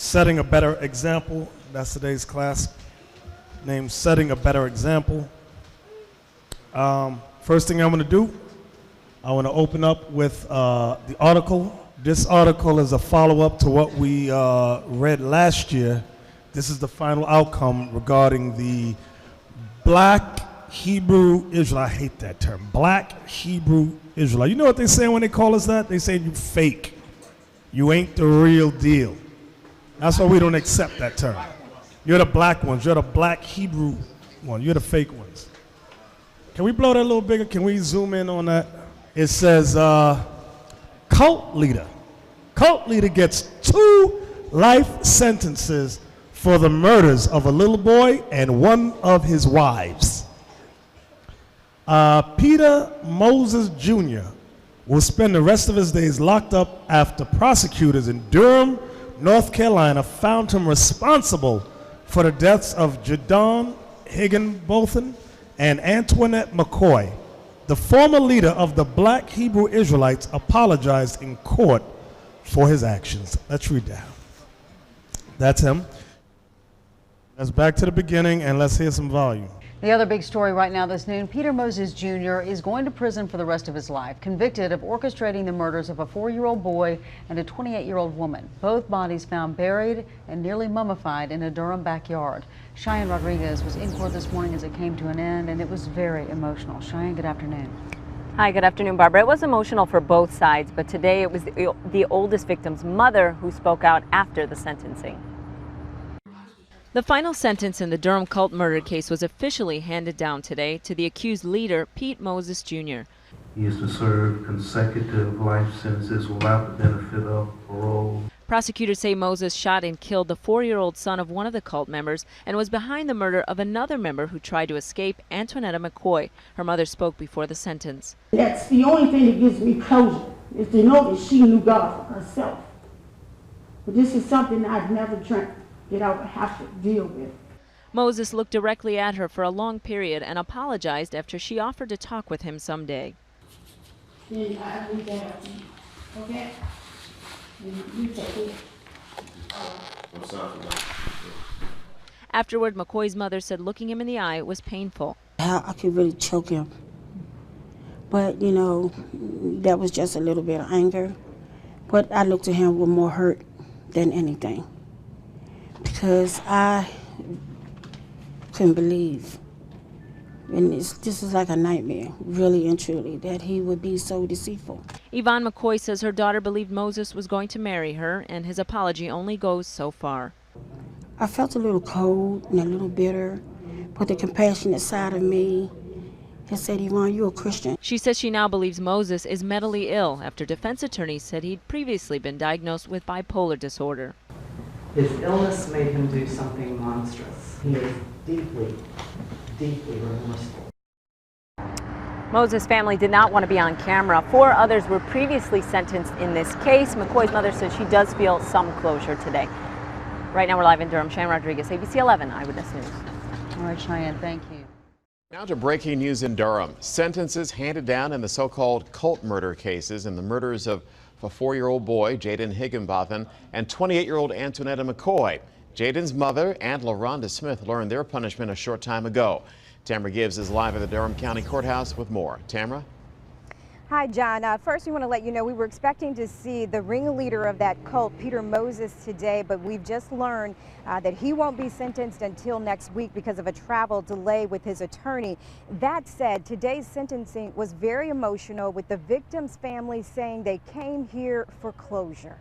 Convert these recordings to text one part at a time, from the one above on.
Setting a Better Example. That's today's class, named Setting a Better Example. First thing I'm going to do, I want to open up with the article. This article is a follow-up to what we read last year. This is the final outcome regarding the Black Hebrew Israelite. I hate that term, Black Hebrew Israelite. You know what they say when they call us that? They say you fake. You ain't the real deal. That's why we don't accept that term. You're the black ones. You're the Black Hebrew one. You're the fake ones. Can we blow that a little bigger? Can we zoom in on that? It says, cult leader. Cult leader gets 2 life sentences for the murders of a little boy and one of his wives. Peter Moses Jr. will spend the rest of his days locked up after prosecutors in Durham, North Carolina found him responsible for the deaths of Jadon Higginbotham and Antoinette McCoy. The former leader of the Black Hebrew Israelites apologized in court for his actions. Let's read that. That's him. Let's back to the beginning and let's hear some volume. The other big story right now this noon, Peter Moses Jr. is going to prison for the rest of his life, convicted of orchestrating the murders of a 4-year-old boy and a 28-year-old woman. Both bodies found buried and nearly mummified in a Durham backyard. Cheyenne Rodriguez was in court this morning as it came to an end, and it was very emotional. Cheyenne, good afternoon. Hi, good afternoon, Barbara. It was emotional for both sides, but today it was the oldest victim's mother who spoke out after the sentencing. The final sentence in the Durham cult murder case was officially handed down today to the accused leader, Pete Moses Jr. He is to serve consecutive life sentences without the benefit of parole. Prosecutors say Moses shot and killed the 4-year-old son of one of the cult members and was behind the murder of another member who tried to escape, Antoinette McCoy. Her mother spoke before the sentence. That's the only thing that gives me closure, is to know that she knew God for herself. But this is something I've never dreamt that I would have to deal with. Moses looked directly at her for a long period and apologized after she offered to talk with him someday. Then I leave that up to you, okay? And you take it. I'm sorry for that. Afterward, McCoy's mother said looking him in the eye was painful. I could really choke him. But, you know, that was just a little bit of anger. But I looked at him with more hurt than anything. Because I couldn't believe, and this is like a nightmare, really and truly, that he would be so deceitful. Yvonne McCoy says her daughter believed Moses was going to marry her, and his apology only goes so far. I felt a little cold and a little bitter, but the compassionate side of me has said, Yvonne, you're a Christian. She says she now believes Moses is mentally ill after defense attorneys said he'd previously been diagnosed with bipolar disorder. His illness made him do something monstrous. He is deeply, deeply remorseful. Moses' family did not want to be on camera. 4 others were previously sentenced in this case. McCoy's mother said she does feel some closure today. Right now we're live in Durham. Cheyenne Rodriguez, ABC 11 Eyewitness News. All right, Cheyenne, thank you. Now to breaking news in Durham. Sentences handed down in the so-called cult murder cases and the murders of a 4-year-old boy, Jadon Higginbotham, and 28-year-old Antoinette McCoy. Jadon's mother and LaRonda Smith learned their punishment a short time ago. Tamara Gibbs is live at the Durham County Courthouse with more. Tamara? Hi, John. First, we want to let you know we were expecting to see the ringleader of that cult, Peter Moses, today, but we've just learned that he won't be sentenced until next week because of a travel delay with his attorney. That said, today's sentencing was very emotional, with the victims' families saying they came here for closure.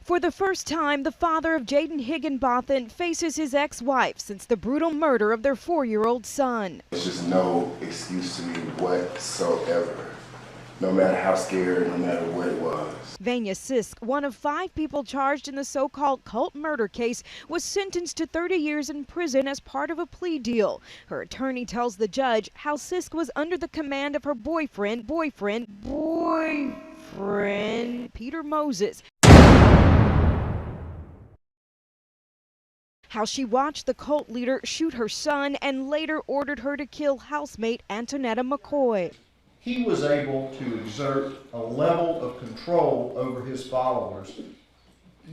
For the first time, the father of Jadon Higginbotham faces his ex-wife since the brutal murder of their 4-year-old son. There's just no excuse to me whatsoever, no matter how scared, no matter what it was. Vanya Sisk, one of 5 people charged in the so-called cult murder case, was sentenced to 30 years in prison as part of a plea deal. Her attorney tells the judge how Sisk was under the command of her boyfriend, Peter Moses. How she watched the cult leader shoot her son and later ordered her to kill housemate Antoinette McCoy. He was able to exert a level of control over his followers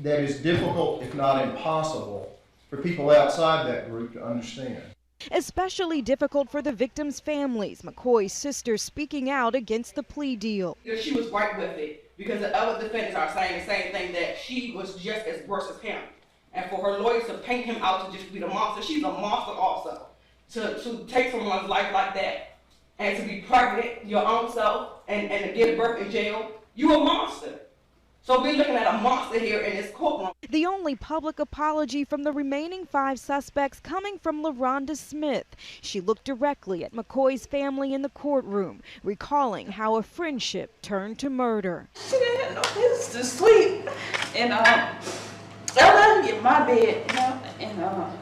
that is difficult, if not impossible, for people outside that group to understand. Especially difficult for the victims' families. McCoy's sister speaking out against the plea deal. She was right with it because the other defendants are saying the same thing, that she was just as worse as him. And for her lawyers to paint him out to just be the monster, she's a monster also. To take someone's life like that and to be pregnant your own self and to give birth in jail, you a monster. So we're looking at a monster here in this courtroom. The only public apology from the remaining 5 suspects coming from LaRonda Smith. She looked directly at McCoy's family in the courtroom, recalling how a friendship turned to murder. She didn't have no business to sleep. And I let her get my bed, you know, and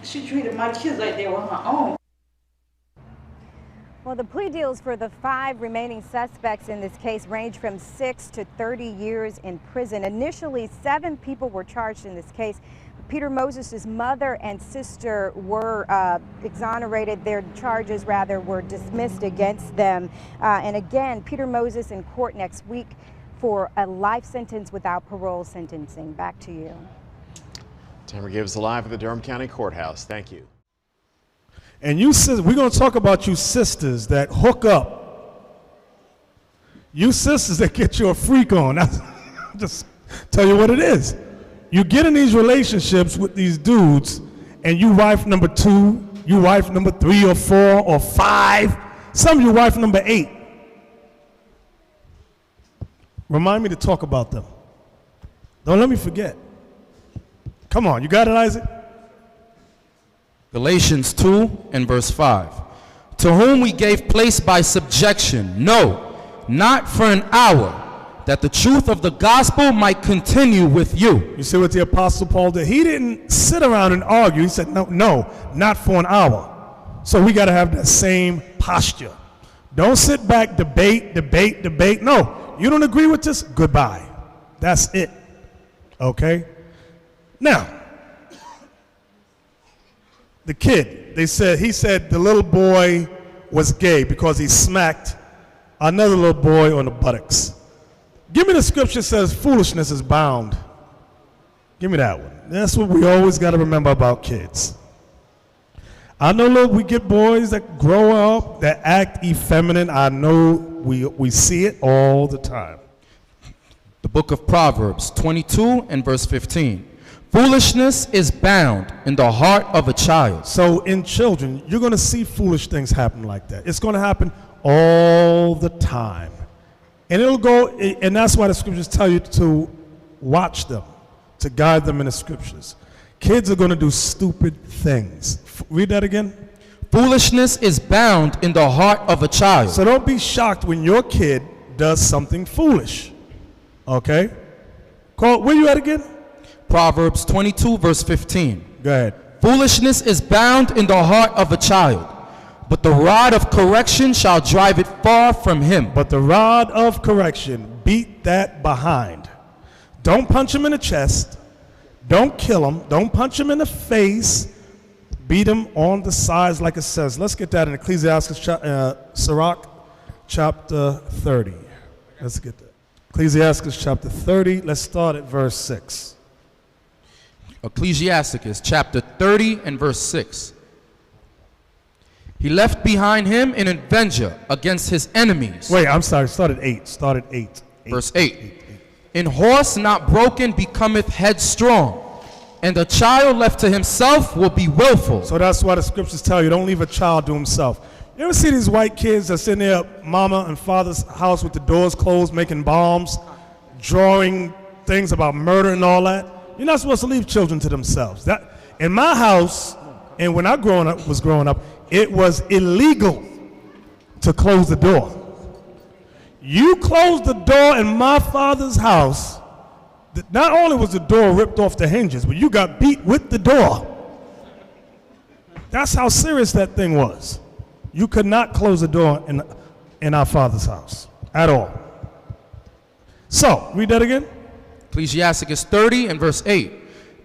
she treated my kids like they were her own. Well, the plea deals for the 5 remaining suspects in this case range from 6 to 30 years in prison. Initially, 7 people were charged in this case. Peter Moses' mother and sister were exonerated. Their charges, rather, were dismissed against them. And again, Peter Moses in court next week for a life sentence without parole sentencing. Back to you. Tamara Gibbs live at the Durham County Courthouse. Thank you. And you, we're going to talk about you sisters that hook up. You sisters that get you a freak on. Just tell you what it is. You get in these relationships with these dudes, and you wife number 2, you wife number 3 or 4 or 5. Some of you wife number 8. Remind me to talk about them. Don't let me forget. Come on, you got it, Isaac? Galatians 2 and verse 5. To whom we gave place by subjection, no, not for an hour, that the truth of the gospel might continue with you. You see what the Apostle Paul did? He didn't sit around and argue. He said, no, not for an hour. So we got to have that same posture. Don't sit back, debate. No, you don't agree with this? Goodbye. That's it. Okay? Now, the kid, he said the little boy was gay because he smacked another little boy on the buttocks. Give me the scripture that says foolishness is bound. Give me that one. That's what we always got to remember about kids. I know we get boys that grow up, that act effeminate. I know we see it all the time. The book of Proverbs 22 and verse 15. Foolishness is bound in the heart of a child. So in children, you're going to see foolish things happen like that. It's going to happen all the time. And it'll go, and that's why the scriptures tell you to watch them, to guide them in the scriptures. Kids are going to do stupid things. Read that again. Foolishness is bound in the heart of a child. So don't be shocked when your kid does something foolish. Okay? Where you at again? Proverbs 22 verse 15. Go ahead. Foolishness is bound in the heart of a child, but the rod of correction shall drive it far from him. But the rod of correction, beat that behind. Don't punch him in the chest. Don't kill him. Don't punch him in the face. Beat him on the sides like it says. Let's get that in Ecclesiastes, Sirach, chapter 30. Let's get that. Ecclesiastes chapter 30. Let's start at verse 6. Ecclesiasticus chapter 30 and verse 6. He left behind him an avenger against his enemies. Wait, I'm sorry. Start at 8. Start at 8. Verse 8. In horse not broken becometh headstrong, and a child left to himself will be willful. So that's why the scriptures tell you, don't leave a child to himself. You ever see these white kids that's in their mama and father's house with the doors closed, making bombs, drawing things about murder and all that? You're not supposed to leave children to themselves. That, in my house, and when I was growing up, it was illegal to close the door. You closed the door in my father's house, not only was the door ripped off the hinges, but you got beat with the door. That's how serious that thing was. You could not close the door in our father's house at all. So, read that again. Ecclesiasticus 30 and verse 8.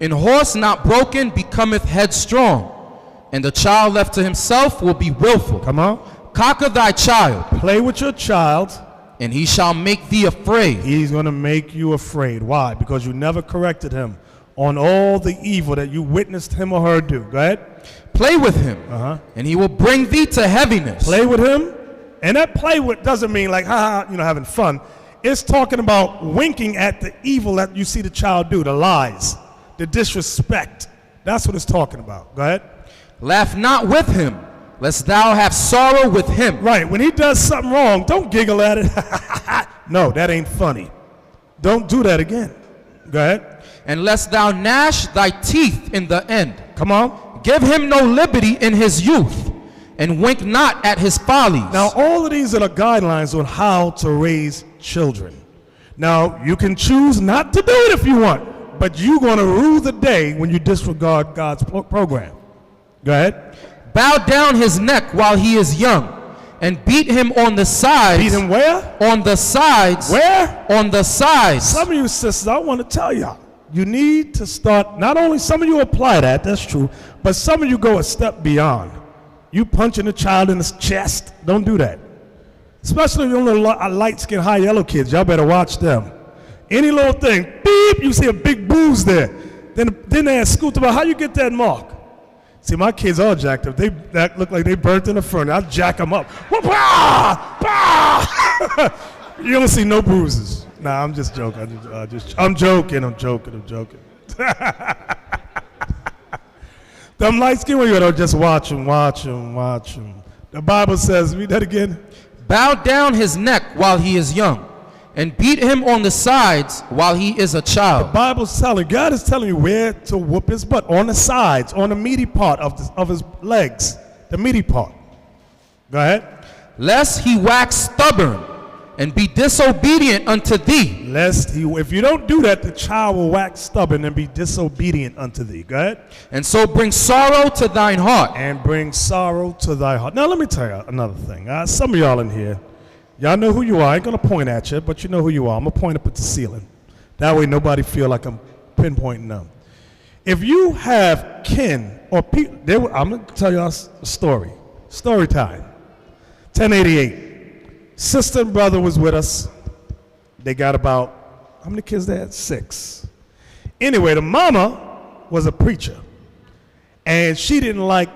In horse not broken becometh headstrong, and the child left to himself will be willful. Come on. Cocker thy child. Play with your child. and he shall make thee afraid. He's going to make you afraid. Why? Because you never corrected him on all the evil that you witnessed him or her do. Go ahead. Play with him, and he will bring thee to heaviness. Play with him, and that play with doesn't mean like, having fun. It's talking about winking at the evil that you see the child do, the lies, the disrespect. That's what it's talking about. Go ahead. Laugh not with him, lest thou have sorrow with him. Right. When he does something wrong, don't giggle at it. No, that ain't funny. Don't do that again. Go ahead. And lest thou gnash thy teeth in the end. Come on. Give him no liberty in his youth, and wink not at his follies. Now, all of these are the guidelines on how to raise children. Now, you can choose not to do it if you want, but you're going to rue the day when you disregard God's program. Go ahead. Bow down his neck while he is young, and beat him on the sides. Beat him where? On the sides. Where? On the sides. Some of you sisters, I want to tell y'all, you need to start, not only some of you apply that's true, but some of you go a step beyond. You punching a child in the chest, don't do that. Especially your little light-skinned, high yellow kids, y'all better watch them. Any little thing, beep, you see a big bruise there. Then they ask Scoot about how you get that mark. See, my kids all jacked up. They look like they burnt in the furnace. I jack them up. You don't see no bruises. Nah, I'm just joking. I'm joking. Them light-skinned ones, just watch them. The Bible says, read that again. Bow down his neck while he is young, and beat him on the sides while he is a child. The Bible's telling, God is telling you where to whoop his butt, on the sides, on the meaty part of his legs, the meaty part. Go ahead. Lest he wax stubborn and be disobedient unto thee. If you don't do that, the child will wax stubborn and be disobedient unto thee. Go ahead. And so bring sorrow to thine heart. And bring sorrow to thy heart. Now let me tell you another thing. Some of y'all in here, y'all know who you are. I ain't going to point at you, but you know who you are. I'm going to point up at the ceiling. That way nobody feel like I'm pinpointing them. If you have kin or people, I'm going to tell y'all a story. Story time. 1088. Sister and brother was with us. They got about, how many kids they had? 6. Anyway, the mama was a preacher. And she didn't like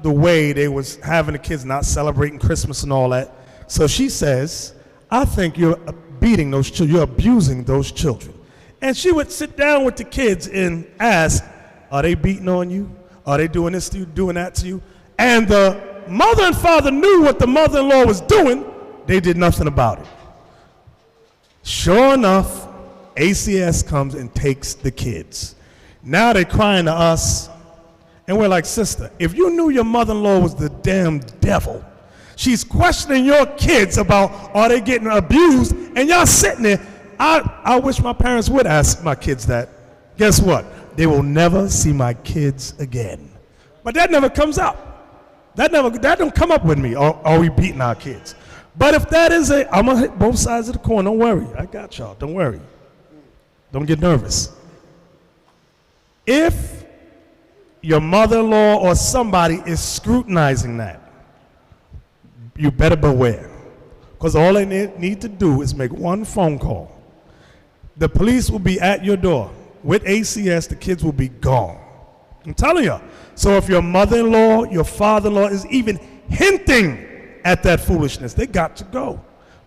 the way they was having the kids not celebrating Christmas and all that. So she says, I think you're beating those children, you're abusing those children. And she would sit down with the kids and ask, are they beating on you? Are they doing this to you, doing that to you? And the mother and father knew what the mother-in-law was doing. They did nothing about it. Sure enough, ACS comes and takes the kids. Now they're crying to us, and we're like, sister, if you knew your mother-in-law was the damn devil, she's questioning your kids about are they getting abused, and y'all sitting there. I wish my parents would ask my kids that. Guess what? They will never see my kids again. But that never comes up. That don't come up with me. Are we beating our kids? But if that is I'm gonna hit both sides of the coin. Don't worry. I got y'all. Don't worry. Don't get nervous. If your mother-in-law or somebody is scrutinizing that, you better beware. Because all they need to do is make one phone call. The police will be at your door. With ACS, the kids will be gone. I'm telling you. So if your mother-in-law, your father-in-law is even hinting at that foolishness, they got to go.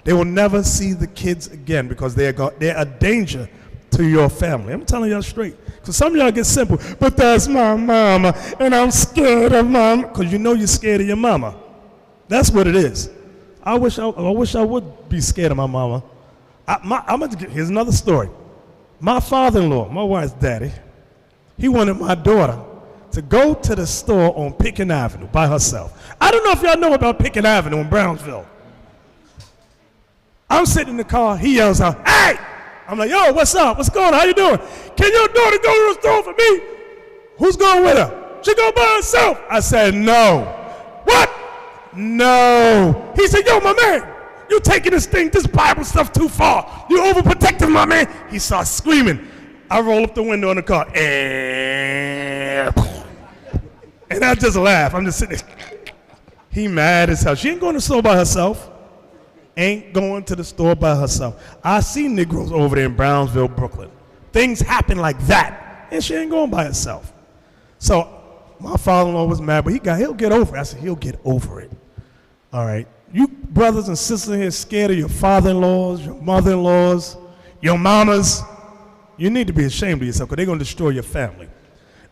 They will never see the kids again because they're a danger to your family. I'm telling y'all straight. Because some of y'all get simple, but that's my mama, and I'm scared of mama. Because you know you're scared of your mama. That's what it is. I wish I would be scared of my mama. Here's another story. My father-in-law, my wife's daddy, he wanted my daughter to go to the store on Pickens Avenue by herself. I don't know if y'all know about Pickens Avenue in Brownsville. I'm sitting in the car, he yells out, hey! I'm like, yo, what's up? What's going on? How you doing? Can your daughter go to the store for me? Who's going with her? She go by herself. I said, no. What? No. He said, yo, my man, you taking this Bible stuff too far. You overprotective, my man. He starts screaming. I roll up the window in the car. And I just laugh. I'm just sitting there. He mad as hell. She ain't going to the store by herself. ain't going to the store by herself. I see Negroes over there in Brownsville, Brooklyn. Things happen like that, and she ain't going by herself. So my father-in-law was mad, but he'll get over it. I said, he'll get over it. All right. You brothers and sisters here scared of your father-in-laws, your mother-in-laws, your mamas. You need to be ashamed of yourself because they're going to destroy your family.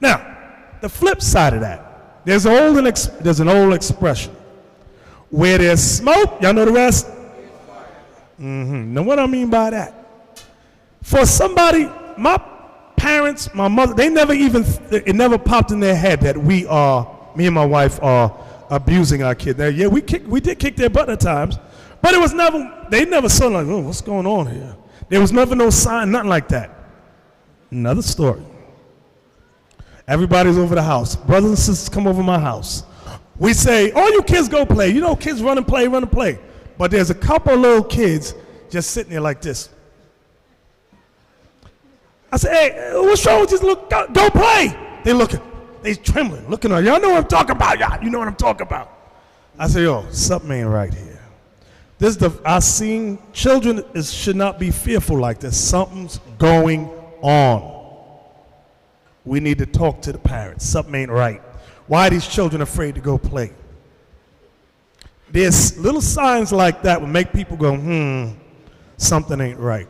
Now, the flip side of that, there's an old expression. Where there's smoke, y'all know the rest? Now what I mean by that? For somebody, my parents, my mother, it never popped in their head that me and my wife are abusing our kid. Now, yeah, we did kick their butt at times, but they never saw like, oh, what's going on here? There was never no sign, nothing like that. Another story. Everybody's over the house. Brothers and sisters come over my house. We say, all you kids go play. You know, kids run and play. But there's a couple of little kids just sitting there like this. I say, hey, what's wrong with you? Go play. They trembling, looking at y'all know what I'm talking about. Y'all, you know what I'm talking about. I say, yo, something ain't right here. I've seen children should not be fearful like this. Something's going on. We need to talk to the parents. Something ain't right. Why are these children afraid to go play? There's little signs like that would make people go, something ain't right.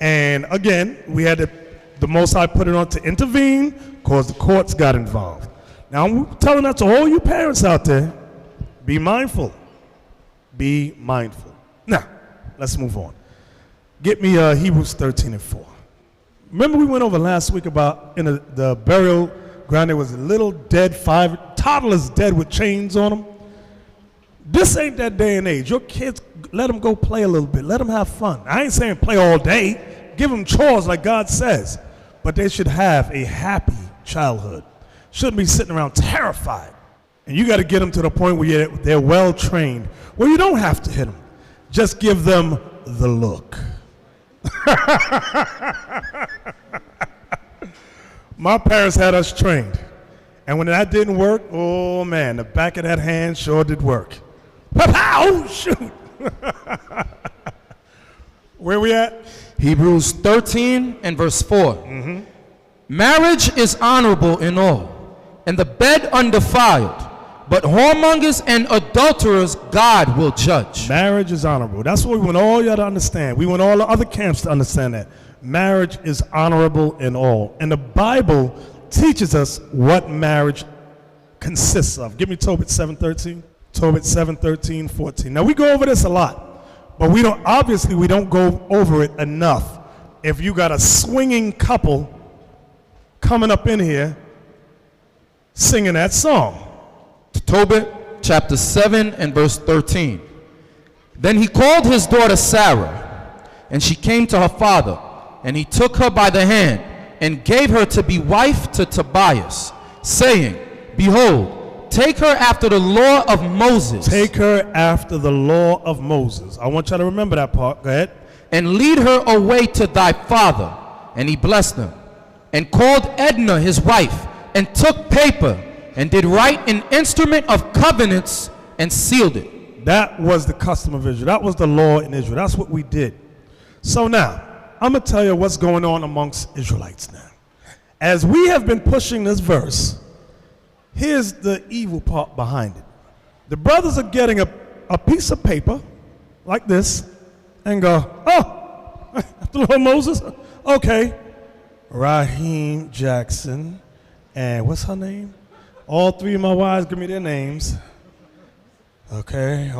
And again, we had the Most High put it on to intervene because the courts got involved. Now I'm telling that to all you parents out there, be mindful. Be mindful. Now, let's move on. Get me Hebrews 13:4. Remember we went over last week about in the burial ground there was a little dead, 5 toddlers dead with chains on them. This ain't that day and age. Your kids, let them go play a little bit. Let them have fun. I ain't saying play all day. Give them chores like God says. But they should have a happy childhood. Shouldn't be sitting around terrified. And you got to get them to the point where they're well trained, where you don't have to hit them. Just give them the look. My parents had us trained. And when that didn't work, oh man, the back of that hand sure did work. Pow! Shoot! Where we at? Hebrews 13 and verse 4. Marriage is honorable in all, and the bed undefiled, but whoremongers and adulterers God will judge. Marriage is honorable. That's what we want all y'all to understand. We want all the other camps to understand that. Marriage is honorable in all. And the Bible teaches us what marriage consists of. Give me Tobit 7:13. Tobit 7:13-14. Now we go over this a lot, but we don't go over it enough. If you got a swinging couple coming up in here singing that song. Tobit chapter 7 and verse 13. Then he called his daughter Sarah, and she came to her father, and he took her by the hand and gave her to be wife to Tobias, saying, Behold, take her after the law of Moses. Take her after the law of Moses. I want you to remember that part. Go ahead. And lead her away to thy father. And he blessed them, and called Edna his wife, and took paper, and did write an instrument of covenants, and sealed it. That was the custom of Israel. That was the law in Israel. That's what we did. So now, I'm going to tell you what's going on amongst Israelites now. As we have been pushing this verse, here's the evil part behind it. The brothers are getting a piece of paper like this and go, oh, after the Lord Moses? Okay. Raheem Jackson and what's her name? All 3 of my wives give me their names. Okay.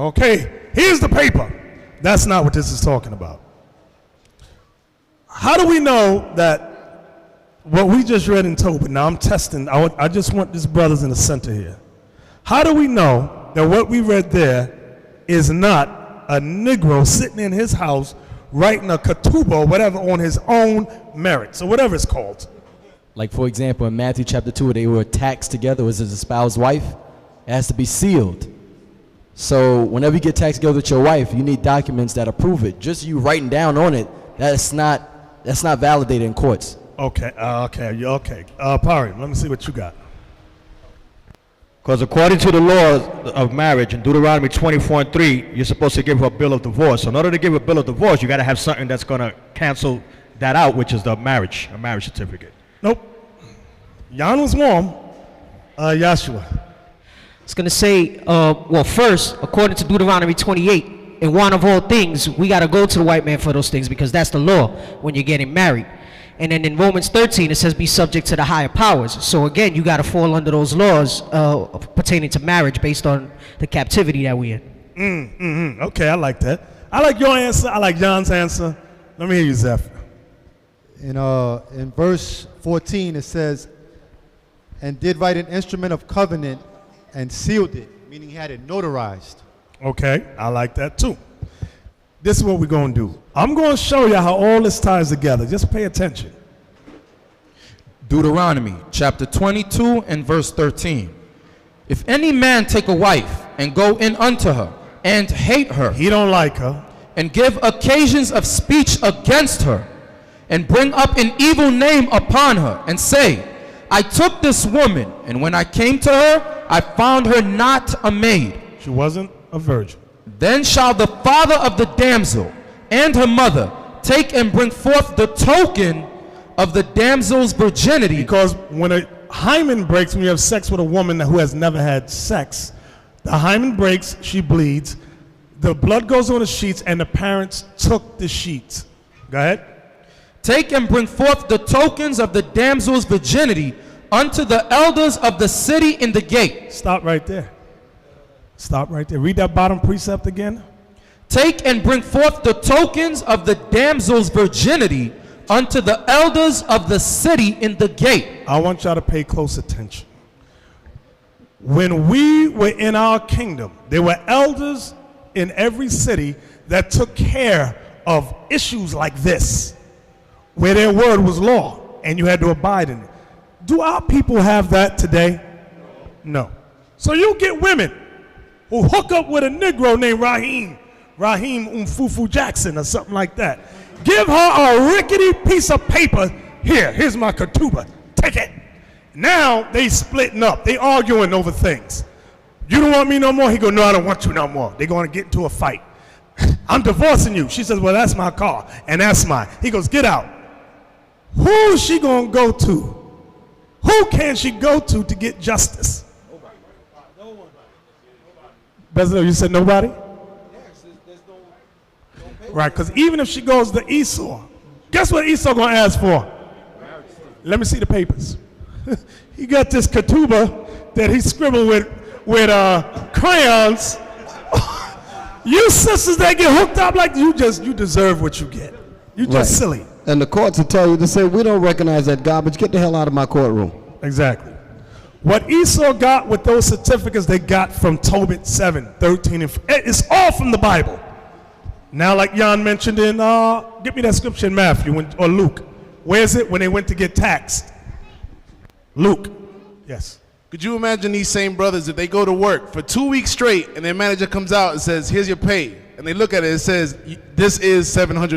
Here's the paper. That's not what this is talking about. How do we know that what we just read in Tobit, now I'm testing, I just want these brothers in the center here. How do we know that what we read there is not a Negro sitting in his house writing a ketubah or whatever on his own merits or whatever it's called? Like, for example, in Matthew chapter 2, they were taxed together. Was his espoused wife? It has to be sealed. So whenever you get taxed together with your wife, you need documents that approve it. Just you writing down on it, that's not validated in courts. Okay. Pari, let me see what you got. Because according to the law of marriage in Deuteronomy 24:3, you're supposed to give her a bill of divorce. So in order to give a bill of divorce, you got to have something that's going to cancel that out, which is a marriage certificate. Nope. Jan was warm. Joshua. It's going to say, well, first, according to Deuteronomy 28, in one of all things, we got to go to the white man for those things because that's the law when you're getting married. And then in Romans 13, it says be subject to the higher powers. So again, you got to fall under those laws pertaining to marriage based on the captivity that we're in. Okay, I like that. I like your answer. I like John's answer. Let me hear you, Zeph. In verse 14, it says, and did write an instrument of covenant and sealed it, meaning he had it notarized. Okay, I like that too. This is what we're going to do. I'm going to show you how all this ties together. Just pay attention. Deuteronomy chapter 22 and verse 13. If any man take a wife and go in unto her and hate her, he don't like her, and give occasions of speech against her, and bring up an evil name upon her, and say, I took this woman, and when I came to her, I found her not a maid. She wasn't a virgin. Then shall the father of the damsel and her mother take and bring forth the token of the damsel's virginity. Because when a hymen breaks, when you have sex with a woman who has never had sex, the hymen breaks, she bleeds, the blood goes on the sheets, and the parents took the sheets. Go ahead. Take and bring forth the tokens of the damsel's virginity unto the elders of the city in the gate. Stop right there. Stop right there. Read that bottom precept again. Take and bring forth the tokens of the damsel's virginity unto the elders of the city in the gate. I want y'all to pay close attention. When we were in our kingdom, there were elders in every city that took care of issues like this, where their word was law and you had to abide in it. Do our people have that today? No. So you get women who hook up with a Negro named Raheem Umfufu Jackson or something like that. Give her a rickety piece of paper. Here's my ketubah. Take it. Now they splitting up. They arguing over things. You don't want me no more? He go, no, I don't want you no more. They're going to get into a fight. I'm divorcing you. She says, well, that's my car, and that's mine. He goes, get out. Who's she going to go to? Who can she go to get justice? Bezalel, you said nobody? Right, because even if she goes to Esau, guess what Esau going to ask for? Let me see the papers. He got this ketubah that he scribbled with crayons. You sisters that get hooked up like you deserve what you get. You just silly. And the courts will tell you to say, we don't recognize that garbage. Get the hell out of my courtroom. Exactly. What Esau got with those certificates they got from Tobit 7, 13, and it's all from the Bible. Now, like Jan mentioned in, give me that scripture in Matthew or Luke. Where is it when they went to get taxed? Luke. Yes. Could you imagine these same brothers if they go to work for 2 weeks straight and their manager comes out and says, here's your pay. And they look at it and says, this is $700.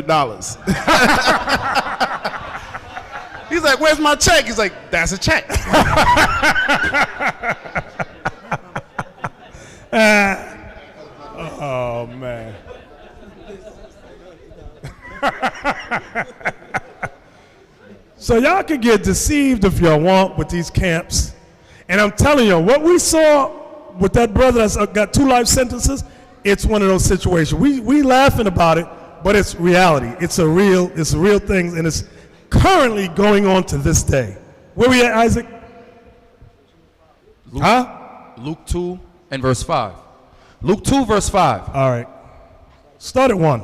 He's like, where's my check? He's like, that's a check. Oh, man. So y'all can get deceived if y'all want with these camps. And I'm telling you, what we saw with that brother that's got 2 life sentences, it's one of those situations. We laughing about it, but it's reality. It's a real thing, and it's currently going on to this day. Where we at, Isaac? Luke 2 and verse 5. Luke 2 verse 5. All right. Start at 1.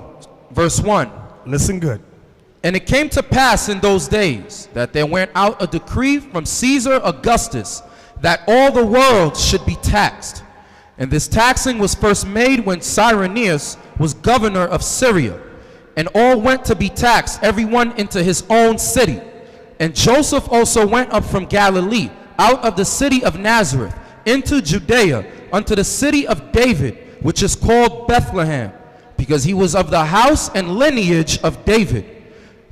Verse 1. Listen good. And it came to pass in those days that there went out a decree from Caesar Augustus that all the world should be taxed. And this taxing was first made when Cyrenius was governor of Syria. And all went to be taxed, everyone into his own city. And Joseph also went up from Galilee, out of the city of Nazareth, into Judea, unto the city of David, which is called Bethlehem, because he was of the house and lineage of David,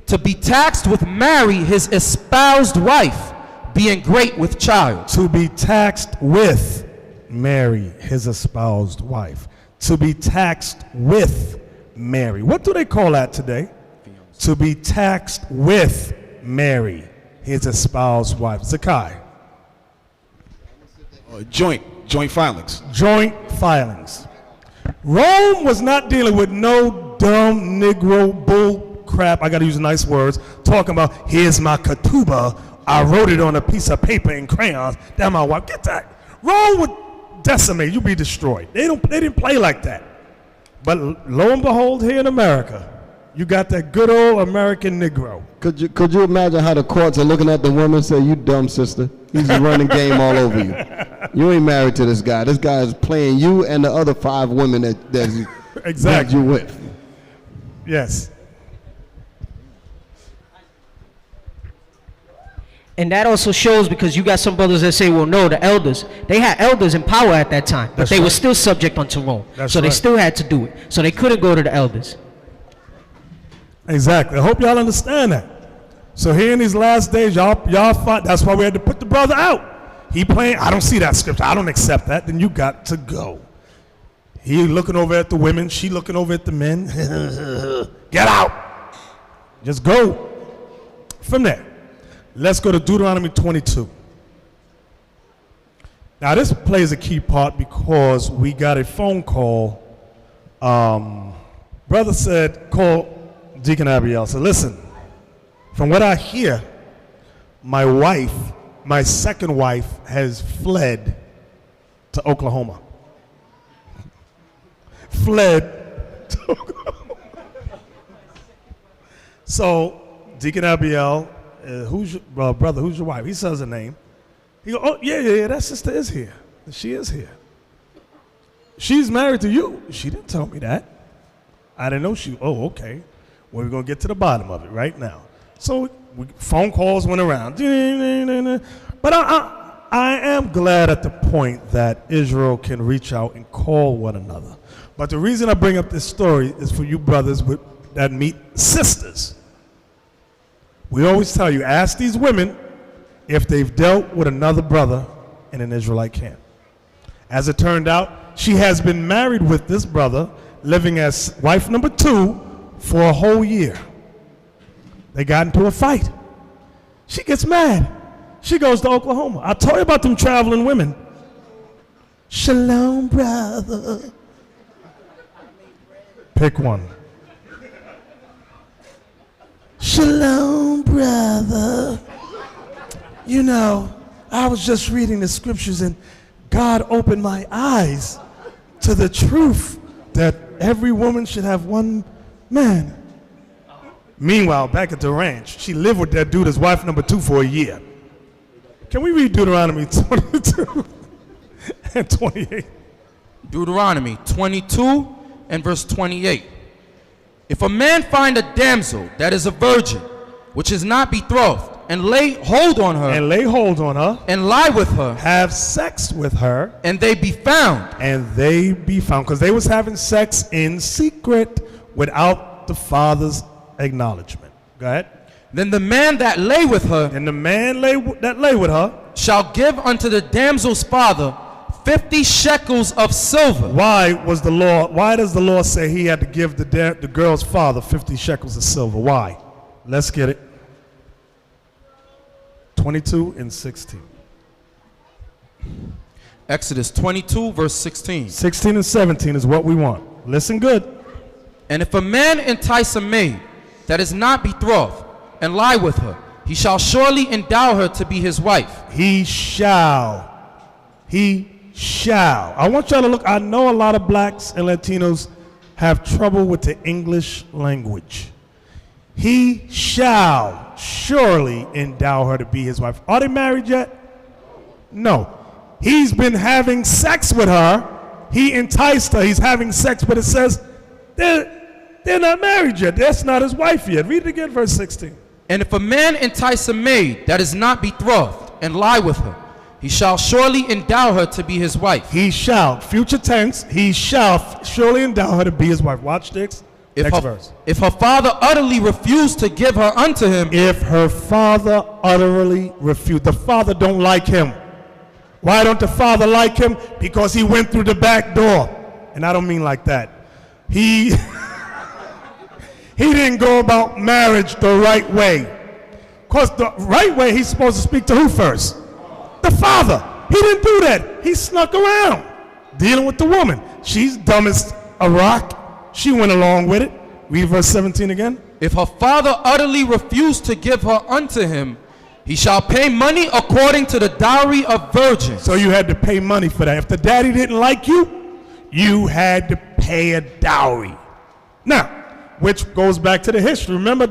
to be taxed with Mary, his espoused wife, being great with child. To be taxed with marry his espoused wife. To be taxed with Mary. What do they call that today? To be taxed with Mary, his espoused wife. Zakai. Joint filings. Joint filings. Rome was not dealing with no dumb Negro bull crap, I gotta use nice words, talking about, here's my ketubah, I wrote it on a piece of paper in crayons, that my wife, get that. Rome would decimate, you'd be destroyed. They didn't play like that. But lo and behold, here in America, you got that good old American Negro. Could you imagine how the courts are looking at the woman and say, you dumb sister, he's running game all over you. You ain't married to this guy. This guy is playing you and the other 5 women that exactly. you with. Yes. And that also shows, because you got some brothers that say, well, no, the elders, they had elders in power at that time, but they were still subject unto Rome. So they still had to do it. So they couldn't go to the elders. Exactly. I hope y'all understand that. So here in these last days, y'all fight. That's why we had to put the brother out. He playing, I don't see that scripture. I don't accept that. Then you got to go. He looking over at the women. She looking over at the men. Get out. Just go. From there, let's go to Deuteronomy 22. Now this plays a key part because we got a phone call. Brother said, call Deacon Abiel. So listen, from what I hear, my second wife has fled to Oklahoma. Fled to Oklahoma. So Deacon Abiel, who's your brother, who's your wife? He says her name. He goes, oh, yeah, that sister is here. She is here. She's married to you. She didn't tell me that. I didn't know she, oh, okay. Well, we're going to get to the bottom of it right now. So phone calls went around. But I am glad at the point that Israel can reach out and call one another. But the reason I bring up this story is for you brothers that meet sisters. We always tell you, ask these women if they've dealt with another brother in an Israelite camp. As it turned out, she has been married with this brother, living as wife number 2 for a whole year. They got into a fight. She gets mad. She goes to Oklahoma. I told you about them traveling women. Shalom, brother. Pick one. Shalom, brother. You know, I was just reading the scriptures and God opened my eyes to the truth that every woman should have one man. Meanwhile, back at the ranch, she lived with that dude as wife number 2 for a year. Can we read Deuteronomy 22 and 28? Deuteronomy 22 and verse 28. If a man find a damsel that is a virgin, which is not betrothed, and lay hold on her, and lie with her, have sex with her, and they be found, because they was having sex in secret without the father's acknowledgement. Go ahead. Then the man that lay with her, that lay with her, shall give unto the damsel's father 50 shekels of silver. Why does the law say he had to give the girl's father 50 shekels of silver? Why? Let's get it. 22 and 16. Exodus 22 verse 16. 16 and 17 is what we want. Listen good. And if a man entice a maid that is not betrothed, and lie with her, he shall surely endow her to be his wife. He shall. I want y'all to look. I know a lot of blacks and Latinos have trouble with the English language. He shall surely endow her to be his wife. Are they married yet? No. He's been having sex with her. He enticed her. He's having sex, but it says they're not married yet. That's not his wife yet. Read it again, verse 16. And if a man entice a maid that is not betrothed and lie with her, he shall surely endow her to be his wife. He shall, future tense, he shall surely endow her to be his wife. Watch this. Next verse. If her father utterly refused to give her unto him. If her father utterly refused. The father don't like him. Why don't the father like him? Because he went through the back door. And I don't mean like that. He didn't go about marriage the right way. Because the right way, he's supposed to speak to who first? The father. He didn't do that. He snuck around, dealing with the woman. She's dumb as a rock. She went along with it. Read verse 17 again. If her father utterly refused to give her unto him, he shall pay money according to the dowry of virgins. So you had to pay money for that. If the daddy didn't like you, you had to pay a dowry. Now, which goes back to the history. Remember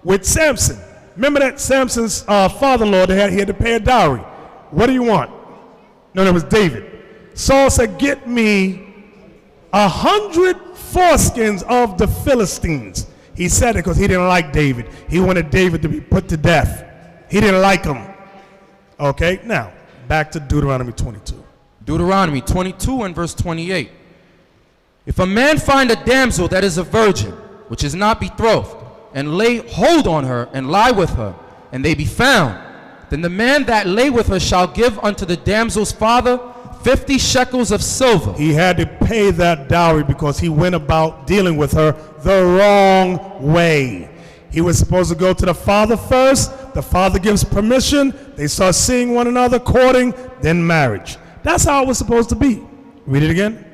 with Samson. Remember that Samson's father-in-law, he had to pay a dowry. What do you want? No, that was David. Saul said, get me 100 foreskins of the Philistines. He said it because he didn't like David. He wanted David to be put to death. He didn't like him. Okay, now, back to Deuteronomy 22. Deuteronomy 22 and verse 28. If a man find a damsel that is a virgin, which is not betrothed, and lay hold on her, and lie with her, and they be found, then the man that lay with her shall give unto the damsel's father 50 shekels of silver. He had to pay that dowry because he went about dealing with her the wrong way. He was supposed to go to the father first. The father gives permission. They start seeing one another, courting, then marriage. That's how it was supposed to be. Read it again.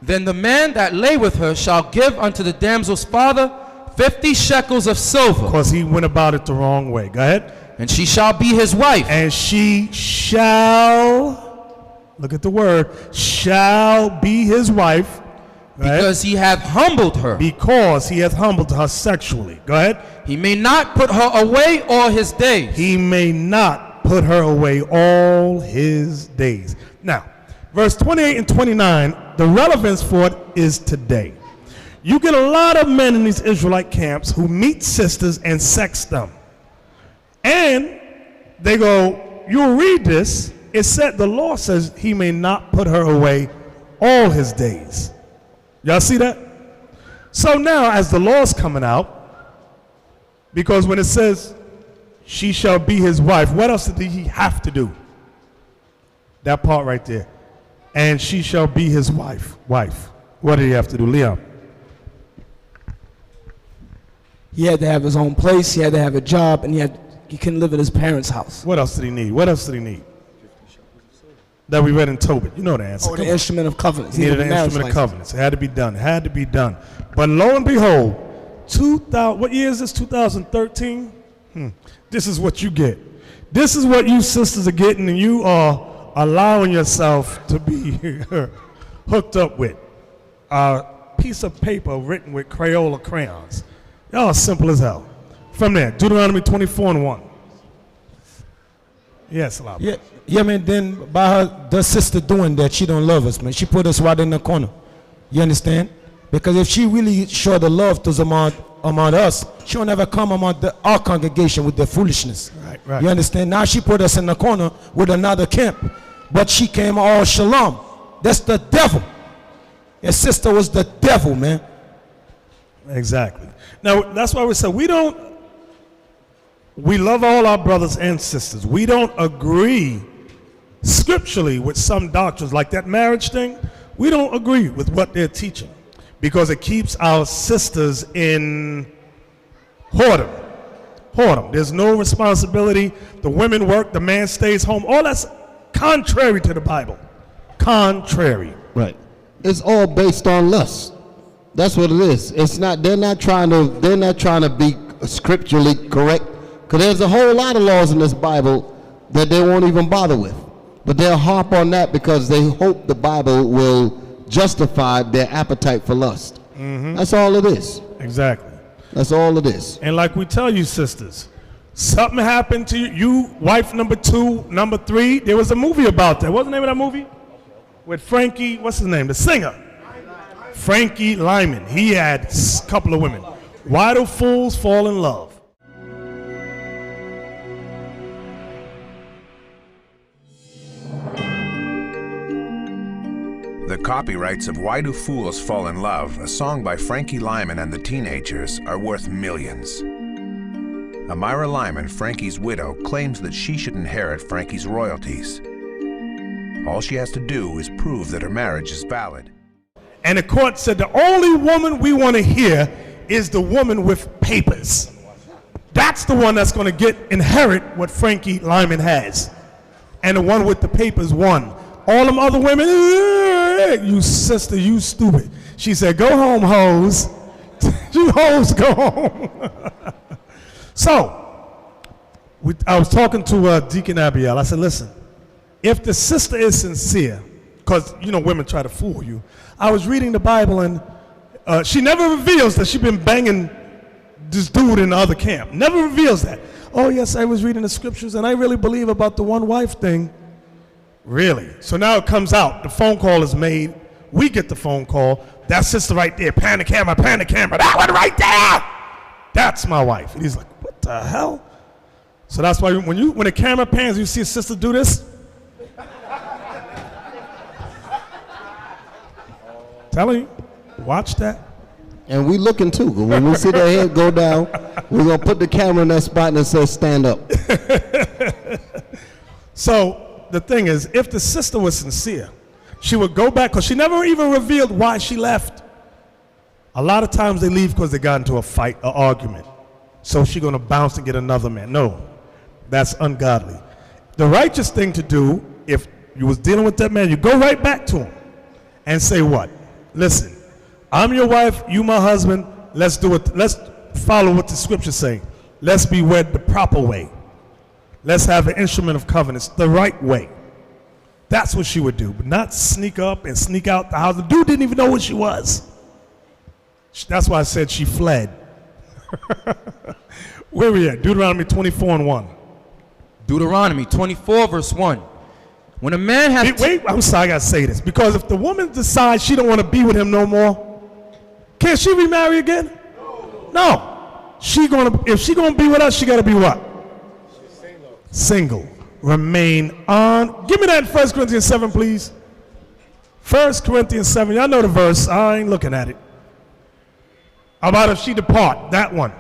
Then the man that lay with her shall give unto the damsel's father 50 shekels of silver. Because he went about it the wrong way. Go ahead. And she shall be his wife. And she shall, look at the word, shall be his wife. Because he hath humbled her. Because he hath humbled her sexually. Go ahead. He may not put her away all his days. He may not put her away all his days. Now, verse 28 and 29, the relevance for it is today. You get a lot of men in these Israelite camps who meet sisters and sex them. And they go, you'll read this. It said, the law says he may not put her away all his days. Y'all see that? So now as the law's coming out, because when it says she shall be his wife, what else did he have to do? That part right there. And she shall be his wife. What did he have to do, Leon? He had to have his own place, he had to have a job, and he couldn't live at his parents' house. What else did he need? What else did he need? That we read in Tobit. You know the answer. Oh, the instrument of covenants. He needed an instrument of covenants. It had to be done. It had to be done. But lo and behold, what year is this? 2013? This is what you get. This is what you sisters are getting, and you are allowing yourself to be hooked up with. A piece of paper written with Crayola crayons. Y'all are simple as hell. From there, Deuteronomy 24 and 1. Yes, Alaba. Yeah, man, then by the sister doing that, she don't love us, man. She put us right in the corner. You understand? Because if she really showed the love to among us, she'll never come among our congregation with the foolishness. Right. You understand? Now she put us in the corner with another camp. But she came all shalom. That's the devil. Your sister was the devil, man. Exactly. Now, that's why we said we love all our brothers and sisters. We don't agree scripturally with some doctrines like that marriage thing. We don't agree with what they're teaching because it keeps our sisters in whoredom. There's no responsibility. The women work, the man stays home. All that's contrary to the Bible. Contrary. Right. It's all based on lust. That's what it is. It's not. They're not trying to be scripturally correct. Because there's a whole lot of laws in this Bible that they won't even bother with. But they'll harp on that because they hope the Bible will justify their appetite for lust. That's all it is. Exactly. That's all it is. And like we tell you, sisters, something happened to you, wife number 2, number 3. There was a movie about that. What's the name of that movie? With Frankie, what's his name? The singer. Frankie Lyman. He had a couple of women. Why do fools fall in love? The copyrights of Why Do Fools Fall in Love, a song by Frankie Lyman and the Teenagers, are worth millions. Amira Lyman, Frankie's widow, claims that she should inherit Frankie's royalties. All she has to do is prove that her marriage is valid. And the court said the only woman we want to hear is the woman with papers. That's the one that's going to inherit what Frankie Lyman has. And the one with the papers won. All them other women, you sister, you stupid. She said, go home, hoes. You hoes, go home. So, I was talking to Deacon Abiel. I said, listen, if the sister is sincere, because, you know, women try to fool you. I was reading the Bible, and she never reveals that she's been banging this dude in the other camp. Never reveals that. Oh, yes, I was reading the scriptures, and I really believe about the one wife thing. Really? So now it comes out. The phone call is made. We get the phone call. That sister right there, pan the camera, pan the camera. That one right there. That's my wife. And he's like, what the hell? So that's why when the camera pans, you see a sister do this. Telling you, watch that. And we looking too. When we see that head go down, we're gonna put the camera in that spot and say, stand up. So the thing is, if the sister was sincere, she would go back, because she never even revealed why she left. A lot of times they leave because they got into a fight, an argument. So she's gonna bounce and get another man. No, that's ungodly. The righteous thing to do, if you was dealing with that man, you go right back to him and say what? Listen, I'm your wife, you my husband, let's do it, let's follow what the scriptures say. Let's be wed the proper way. Let's have an instrument of covenants the right way. That's what she would do, but not sneak up and sneak out the house. The dude didn't even know what she was. That's why I said she fled. Where we at? Deuteronomy 24:1. Deuteronomy 24, verse 1. When a man has... Wait, I'm sorry, I gotta say this. Because if the woman decides she don't want to be with him no more, can she remarry again? No. If she gonna be with us, she gotta be what? Single. Remain on. Give me that in 1 Corinthians 7, please. 1 Corinthians 7. Y'all know the verse. I ain't looking at it. How about if she depart? That one.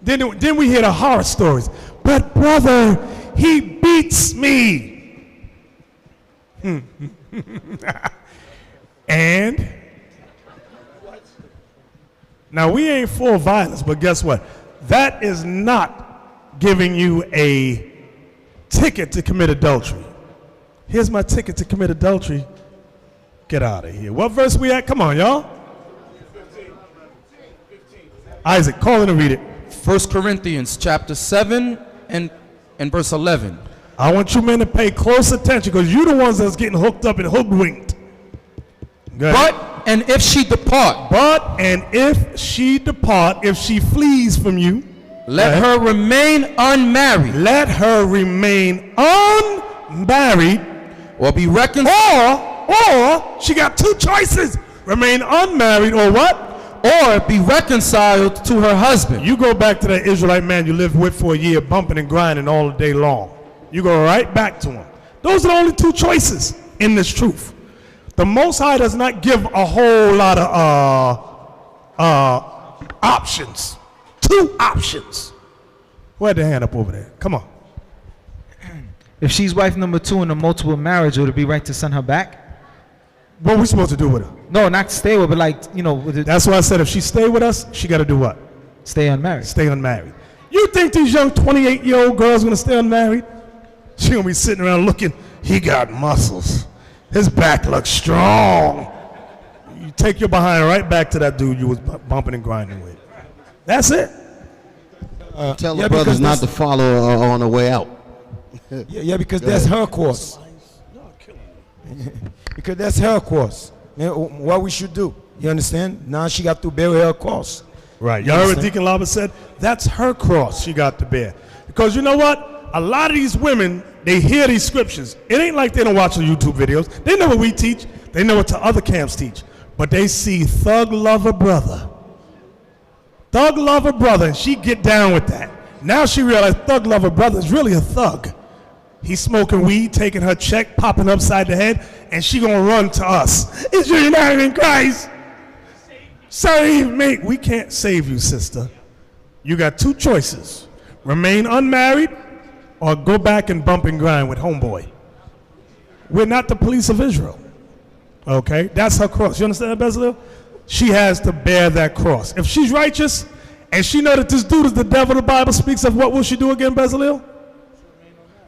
Then we hear the horror stories. But brother, he beats me. And now we ain't for violence, but guess what? That is not giving you a ticket to commit adultery. Here's my ticket to commit adultery. Get out of here. What verse we at? Come on, y'all. Isaac, call in and read it. 1 Corinthians chapter 7 and verse 11. I want you men to pay close attention, because you're the ones that's getting hooked up and hoodwinked. But, and if she depart. But, and if she depart, if she flees from you. Let her remain unmarried. Let her remain unmarried. Or be reconciled. Or she got two choices. Remain unmarried or what? Or be reconciled to her husband. You go back to that Israelite man you lived with for a year, bumping and grinding all the day long. You go right back to him. Those are the only two choices in this truth. The Most High does not give a whole lot of options. Two options. Who had their hand up over there? Come on. If she's wife number 2 in a multiple marriage, would it be right to send her back? What are we supposed to do with her? No, not to stay with her, but like, you know. That's why I said if she stay with us, she got to do what? Stay unmarried. Stay unmarried. You think these young 28-year-old girls going to stay unmarried? She going to be sitting around looking, he got muscles. His back looks strong. You take your behind right back to that dude you was bumping and grinding with. That's it. Tell the brothers not to follow her on the way out. Yeah, because that's her course. Because that's her course. What we should do. You understand? Now she got to bear her cross. Right. Y'all heard what Deacon Lava said? That's her cross she got to bear. Because you know what? A lot of these women, they hear these scriptures. It ain't like they don't watch the YouTube videos. They know what we teach. They know what the other camps teach. But they see thug lover brother. Thug lover brother, and she get down with that. Now she realized thug lover brother is really a thug. He's smoking weed, taking her check, popping upside the head, and she gonna run to us. Is you united in Christ? Save me. We can't save you, sister. You got two choices: remain unmarried or go back and bump and grind with homeboy. We're not the police of Israel. Okay? That's her cross. You understand that, Bezalel? She has to bear that cross. If she's righteous and she know that this dude is the devil the Bible speaks of, what will she do again, Bezalel?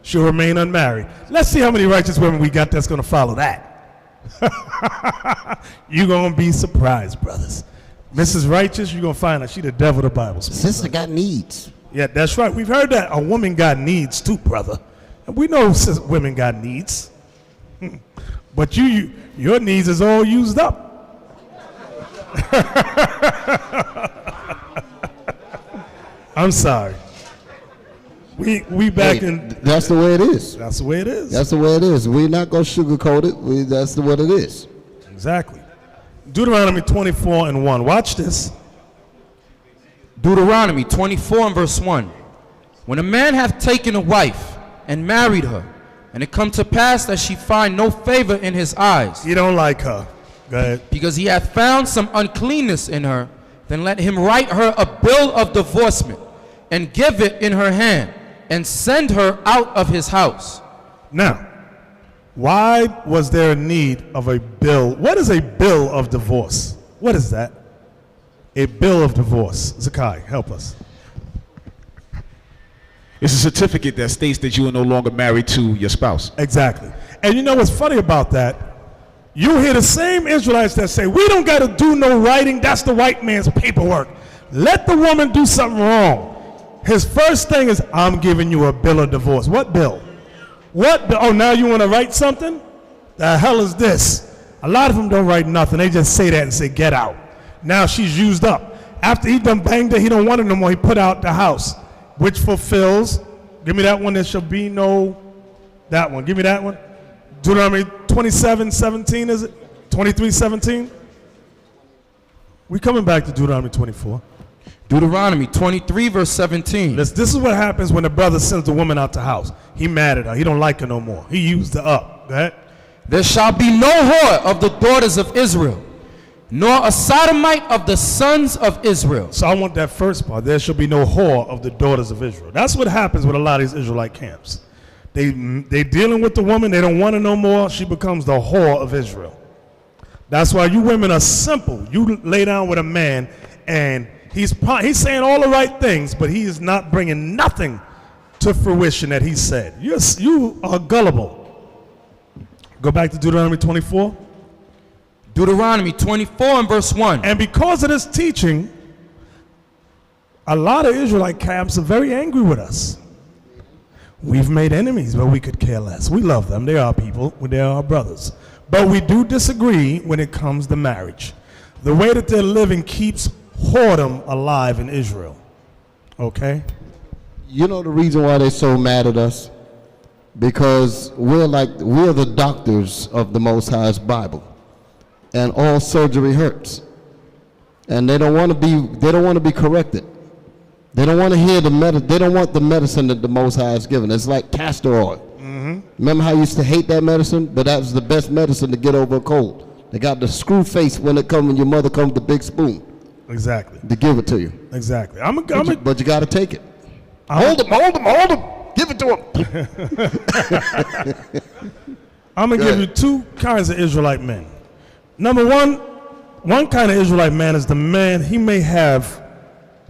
She'll remain unmarried. Let's see how many righteous women we got that's going to follow that. You're going to be surprised, brothers. Mrs. Righteous, you're going to find out she the devil the Bible speaks of. Sister got needs. Yeah, that's right. We've heard that. A woman got needs too, brother. And we know women got needs. But your needs is all used up. I'm sorry. We back in. That's the way it is. That's the way it is. That's the way it is. We're not going to sugarcoat it. That's what it is. Exactly. Deuteronomy 24:1. Watch this. Deuteronomy 24 and verse 1. When a man hath taken a wife and married her, and it come to pass that she find no favor in his eyes. He don't like her. Go ahead. Because he hath found some uncleanness in her, then let him write her a bill of divorcement, and give it in her hand, and send her out of his house. Now, why was there a need of a bill? What is a bill of divorce? What is that? A bill of divorce. Zakai, help us. It's a certificate that states that you are no longer married to your spouse. Exactly. And you know what's funny about that? You hear the same Israelites that say, we don't got to do no writing. That's the white man's paperwork. Let the woman do something wrong. His first thing is, I'm giving you a bill of divorce. What bill? What bill? Oh, now you want to write something? The hell is this? A lot of them don't write nothing. They just say that and say, get out. Now she's used up. After he done banged her, he don't want her no more. He put out the house, which fulfills, give me that one, there shall be no, that one. Give me that one. Deuteronomy 27:17, is it? 23:17? We coming back to Deuteronomy 24. Deuteronomy 23 verse 17. This is what happens when the brother sends the woman out the house. He mad at her. He don't like her no more. He used her up. Go ahead. There shall be no whore of the daughters of Israel, nor a sodomite of the sons of Israel. So I want that first part. There shall be no whore of the daughters of Israel. That's what happens with a lot of these Israelite camps. They dealing with the woman. They don't want her no more. She becomes the whore of Israel. That's why you women are simple. You lay down with a man and he's saying all the right things, but he is not bringing nothing to fruition that he said. You are gullible. Go back to Deuteronomy 24. Deuteronomy 24 and verse 1. And because of this teaching, a lot of Israelite camps are very angry with us. We've made enemies, but we could care less. We love them. They are people. They are our brothers. But we do disagree when it comes to marriage. The way that they're living keeps whoredom alive in Israel. Okay? You know the reason why they're so mad at us? Because we're the doctors of the Most High's Bible. And all surgery hurts. And they don't want to be corrected. They don't want to hear they don't want the medicine that the Most High has given. It's like castor oil. Mm-hmm. Remember how you used to hate that medicine? But that was the best medicine to get over a cold. They got the screw face when your mother comes with the big spoon. Exactly. To give it to you. Exactly. But you got to take it. Hold him. Give it to him. I'm going to give you two kinds of Israelite men. Number one kind of Israelite man is the man, he may have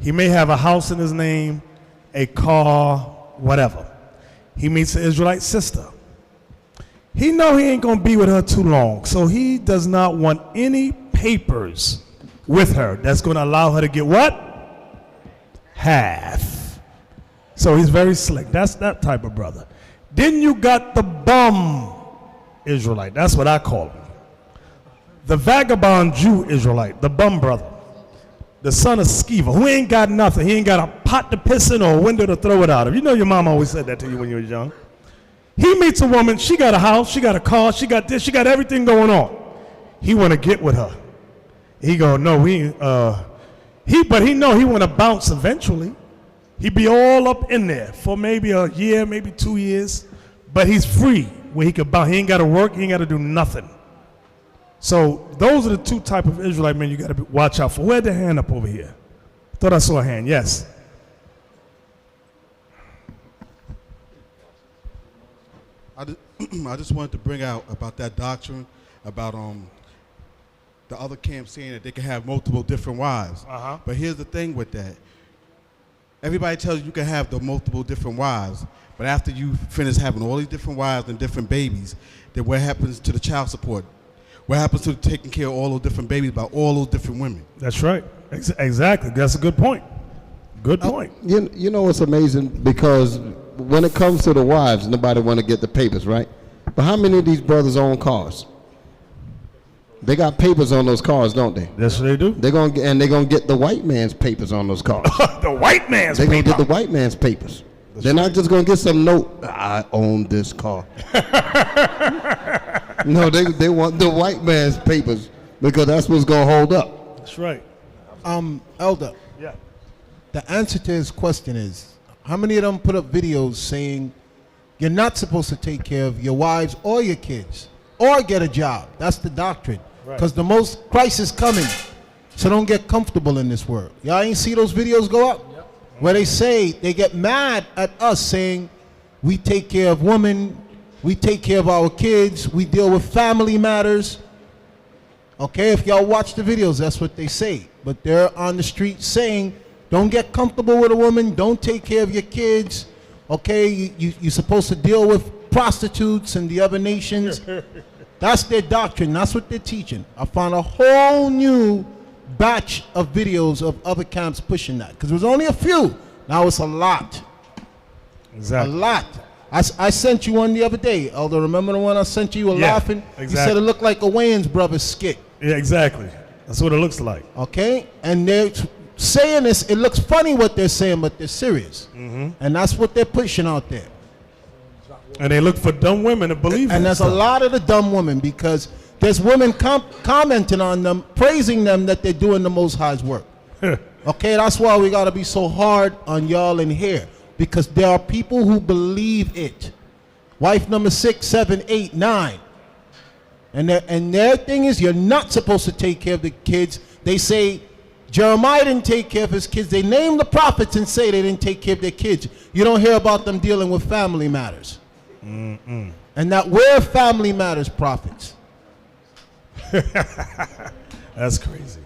a house in his name, a car, whatever. He meets an Israelite sister. He know he ain't going to be with her too long, so he does not want any papers with her that's going to allow her to get what? Half. So he's very slick. That's that type of brother. Then you got the bum Israelite. That's what I call him. The vagabond Jew Israelite, the bum brother. The son of Sceva, who ain't got nothing. He ain't got a pot to piss in or a window to throw it out of. You know your mom always said that to you when you was young. He meets a woman, she got a house, she got a car, she got this, she got everything going on. He want to get with her. He go, no, but he know he want to bounce eventually. He be all up in there for maybe a year, maybe 2 years, but he's free where he could bounce. He ain't got to work, he ain't got to do nothing. So those are the two type of Israelite men you got to watch out for. Who had their hand up over here? Thought I saw a hand. Yes. I just wanted to bring out about that doctrine about the other camp saying that they can have multiple different wives. But here's the thing with that. Everybody tells you can have the multiple different wives, but after you finish having all these different wives and different babies, then what happens to the child support? What happens to taking care of all those different babies by all those different women? That's right. Exactly. That's a good point. Good point. You know what's amazing? Because when it comes to the wives, nobody want to get the papers, right? But how many of these brothers own cars? They got papers on those cars, don't they? Yes, they do. They're gonna get the white man's papers on those cars. The white man's They're gonna paper. get the white man's papers. They're not just gonna get some note. I own this car. No, they want the white man's papers because that's what's gonna hold up. That's right. Elder. Yeah. The answer to his question is, how many of them put up videos saying you're not supposed to take care of your wives or your kids or get a job? That's the doctrine. Right. Because the most crisis coming. So don't get comfortable in this world. Y'all ain't see those videos go up? Yep. Where they say, they get mad at us saying, we take care of women, we take care of our kids, we deal with family matters. Okay, if y'all watch the videos, that's what they say. But they're on the street saying, don't get comfortable with a woman, don't take care of your kids. Okay, you're supposed to deal with prostitutes and the other nations. That's their doctrine, that's what they're teaching. I found a whole new batch of videos of other camps pushing that. Because there was only a few, now it's a lot. Exactly. A lot. I sent you one the other day, Elder. Remember the one I sent you? You were laughing? Exactly. You said it looked like a Wayans Brothers skit. Yeah, exactly. That's what it looks like. Okay? And they're saying this, it looks funny what they're saying, but they're serious. And that's what they're pushing out there. And they look for dumb women to believe in. And there's a lot of the dumb women because there's women commenting on them, praising them that they're doing the Most High's work. Okay, that's why we got to be so hard on y'all in here. Because there are people who believe it. Wife number 6, 7, 8, 9. And their thing is you're not supposed to take care of the kids. They say Jeremiah didn't take care of his kids. They name the prophets and say they didn't take care of their kids. You don't hear about them dealing with family matters. And that we're family matters prophets. That's crazy.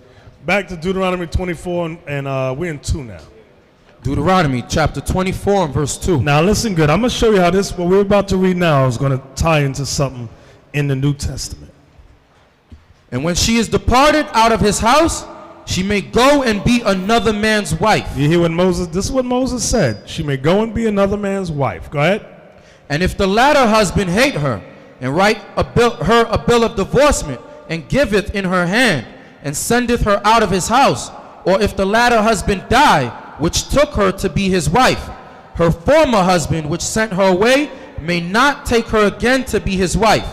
Back to Deuteronomy 24, and we're in 2 now. Deuteronomy chapter 24 and verse 2. Now listen good. I'm going to show you how this, what we're about to read now, is going to tie into something in the New Testament. And when she is departed out of his house, she may go and be another man's wife. You hear what Moses, this is what Moses said. She may go and be another man's wife. Go ahead. And if the latter husband hate her, and write her a bill of divorcement, and giveth in her hand, and sendeth her out of his house, or if the latter husband die, which took her to be his wife, her former husband which sent her away may not take her again to be his wife.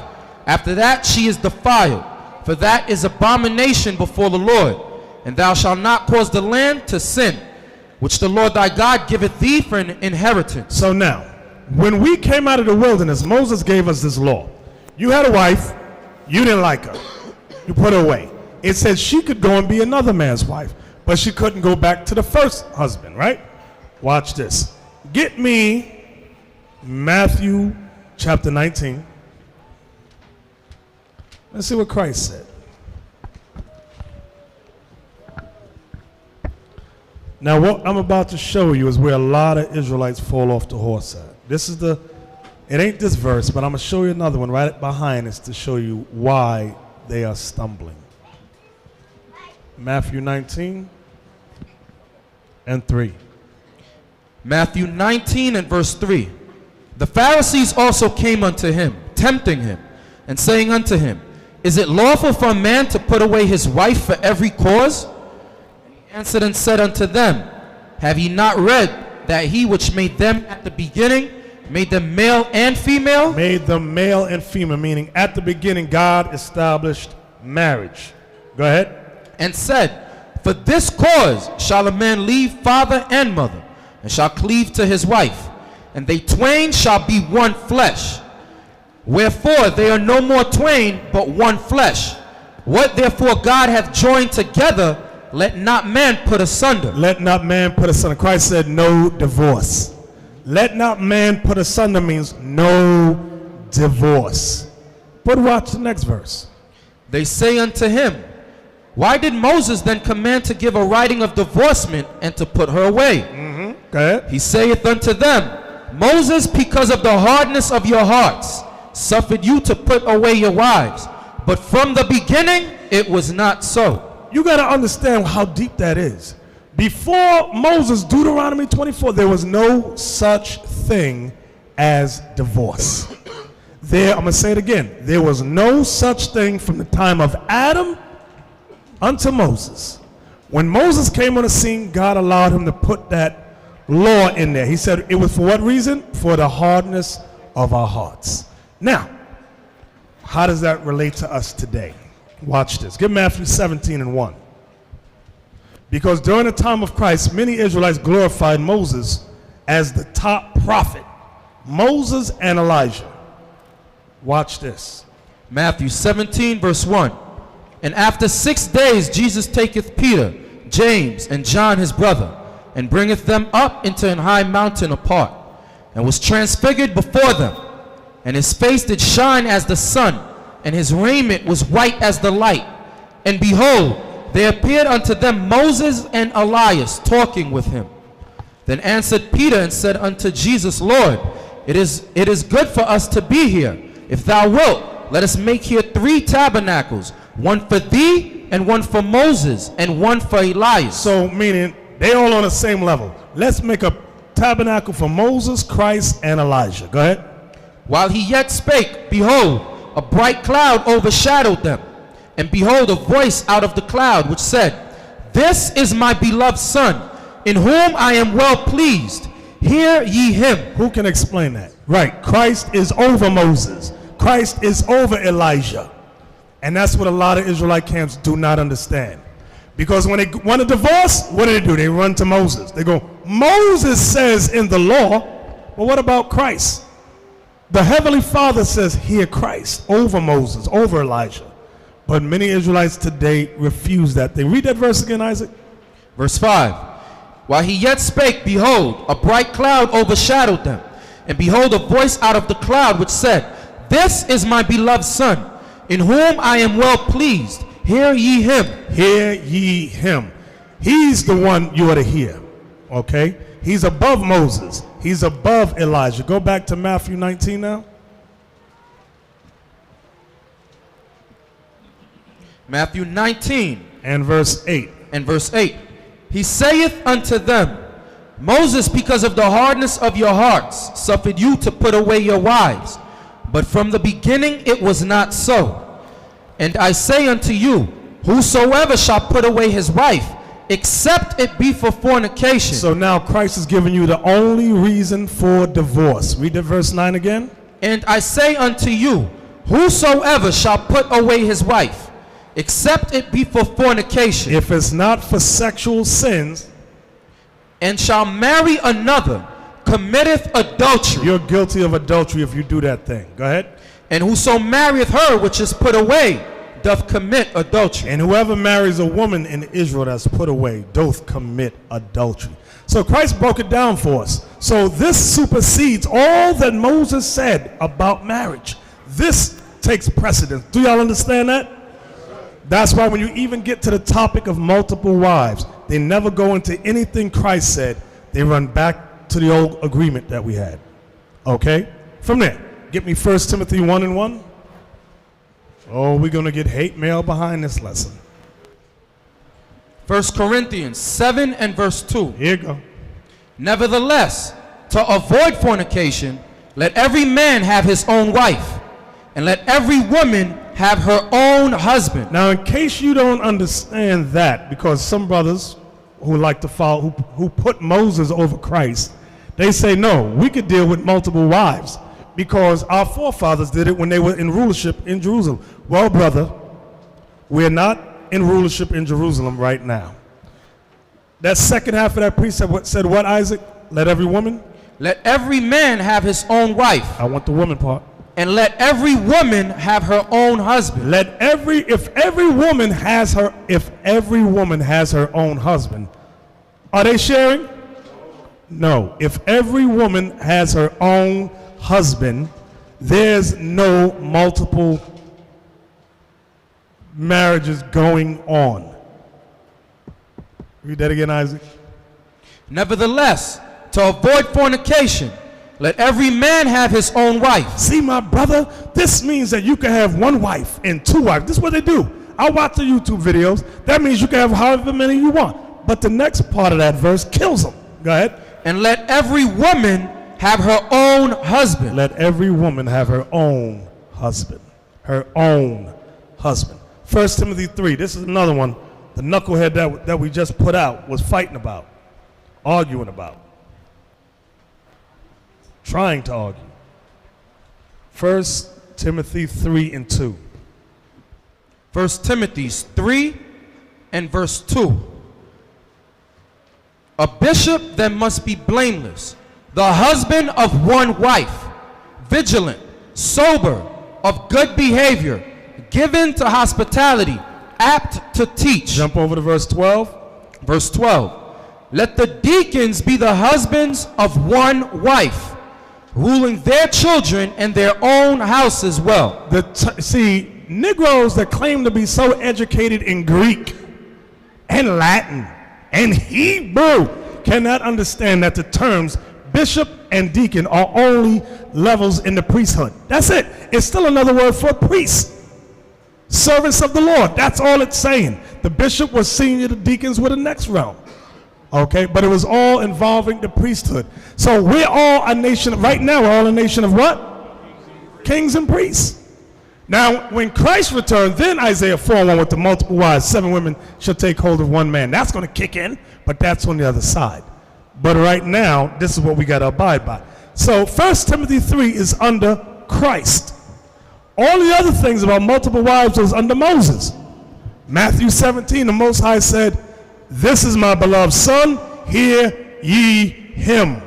After that she is defiled, for that is abomination before the Lord. And thou shalt not cause the land to sin, which the Lord thy God giveth thee for an inheritance. So now, when we came out of the wilderness, Moses gave us this law. You had a wife, you didn't like her, you put her away. It said she could go and be another man's wife, but she couldn't go back to the first husband, right? Watch this. Get me Matthew chapter 19. Let's see what Christ said. Now what I'm about to show you is where a lot of Israelites fall off the horse at. This is it ain't this verse, but I'm going to show you another one right behind this to show you why they are stumbling. Matthew 19 and 3. Matthew 19 and verse 3. The Pharisees also came unto him, tempting him, and saying unto him, Is it lawful for a man to put away his wife for every cause? And he answered and said unto them, Have ye not read that he which made them at the beginning made them male and female? Made them male and female, meaning at the beginning God established marriage. Go ahead. And said, For this cause shall a man leave father and mother, and shall cleave to his wife, and they twain shall be one flesh. Wherefore they are no more twain, but one flesh. What therefore God hath joined together, let not man put asunder. Let not man put asunder. Christ said no divorce. Let not man put asunder means no divorce. But watch the next verse. They say unto him, why did Moses then command to give a writing of divorcement and to put her away? Go ahead. He saith unto them, Moses, because of the hardness of your hearts, suffered you to put away your wives. But from the beginning, it was not so. You got to understand how deep that is. Before Moses, Deuteronomy 24, there was no such thing as divorce. I'm going to say it again. There was no such thing from the time of Adam unto Moses. When Moses came on the scene, God allowed him to put that law in there. He said it was for what reason? For the hardness of our hearts. Now, how does that relate to us today? Watch this. Give Matthew 17:1. Because during the time of Christ, many Israelites glorified Moses as the top prophet. Moses and Elijah. Watch this. Matthew 17, verse 1. And after 6 days Jesus taketh Peter, James, and John his brother, and bringeth them up into an high mountain apart, and was transfigured before them. And his face did shine as the sun, and his raiment was white as the light. And behold, there appeared unto them Moses and Elias talking with him. Then answered Peter and said unto Jesus, Lord, it is good for us to be here. If thou wilt, let us make here 3 tabernacles, one for thee, and one for Moses, and one for Elias. So meaning they all on the same level. Let's make a tabernacle for Moses, Christ, and Elijah. Go ahead. While he yet spake, behold, a bright cloud overshadowed them. And behold, a voice out of the cloud which said, This is my beloved Son, in whom I am well pleased. Hear ye him. Who can explain that? Right. Christ is over Moses. Christ is over Elijah. And that's what a lot of Israelite camps do not understand. Because when they want a divorce, what do? They run to Moses. They go, Moses says in the law, but what about Christ? The Heavenly Father says, hear Christ over Moses, over Elijah. But many Israelites today refuse that thing. Read that verse again, Isaac. Verse 5. While he yet spake, behold, a bright cloud overshadowed them. And behold, a voice out of the cloud which said, This is my beloved Son, in whom I am well pleased. Hear ye him. Hear ye him. He's the one you ought to hear. Okay? He's above Moses. He's above Elijah. Go back to Matthew 19 now. Matthew 19. And verse 8. And verse 8. He saith unto them, Moses, because of the hardness of your hearts, suffered you to put away your wives. But from the beginning it was not so. And I say unto you, whosoever shall put away his wife, except it be for fornication. So now Christ is giving you the only reason for divorce. Read the verse 9 again. And I say unto you, whosoever shall put away his wife, except it be for fornication. If it's not for sexual sins. And shall marry another, committeth adultery. You're guilty of adultery if you do that thing. Go ahead. And whoso marrieth her which is put away, doth commit adultery. And whoever marries a woman in Israel that's put away, doth commit adultery. So Christ broke it down for us. So this supersedes all that Moses said about marriage. This takes precedence. Do y'all understand that? That's why when you even get to the topic of multiple wives, they never go into anything Christ said. They run back to the old agreement that we had. Okay? From there, get me 1 Timothy 1:1. Oh, we're going to get hate mail behind this lesson. 1 Corinthians 7 and verse 2. Here you go. Nevertheless, to avoid fornication, let every man have his own wife, and let every woman have her own husband. Now, in case you don't understand that, because some brothers who like to follow, who put Moses over Christ, they say, no, we could deal with multiple wives because our forefathers did it when they were in rulership in Jerusalem. Well, brother, we're not in rulership in Jerusalem right now. That second half of that precept said what, Isaac? Let every woman? Let every man have his own wife. I want the woman part. And let every woman have her own husband. If every woman has her own husband, are they sharing? No. If every woman has her own husband, There's no multiple marriages going on. Read that again, Isaac. Nevertheless, to avoid fornication, let every man have his own wife. See, my brother, this means that you can have one wife and two wives. This is what they do. I watch the YouTube videos. That means you can have however many you want. But the next part of that verse kills them. Go ahead. And let every woman have her own husband. Let every woman have her own husband. Her own husband. 1 Timothy 3. This is another one. The knucklehead that we just put out was fighting about, arguing about, trying to argue. 1 Timothy 3 and 2. 1 Timothy 3 and verse 2. A bishop then must be blameless, the husband of one wife, vigilant, sober, of good behavior, given to hospitality, apt to teach. Jump over to verse 12. Verse 12. Let the deacons be the husbands of one wife, ruling their children and their own house as well. See, Negroes that claim to be so educated in Greek and Latin and Hebrew cannot understand that the terms bishop and deacon are only levels in the priesthood. That's it. It's still another word for priest. Service of the Lord. That's all it's saying. The bishop was senior, the deacons were the next realm. Okay, but it was all involving the priesthood. So we're all a nation, right now we're all a nation of what? Kings and priests. Now, when Christ returned, then Isaiah 4:1 with the multiple wives, 7 women shall take hold of one man. That's going to kick in, but that's on the other side. But right now, this is what we got to abide by. So 1 Timothy 3 is under Christ. All the other things about multiple wives was under Moses. Matthew 17, the Most High said, "This is my beloved Son, hear ye him."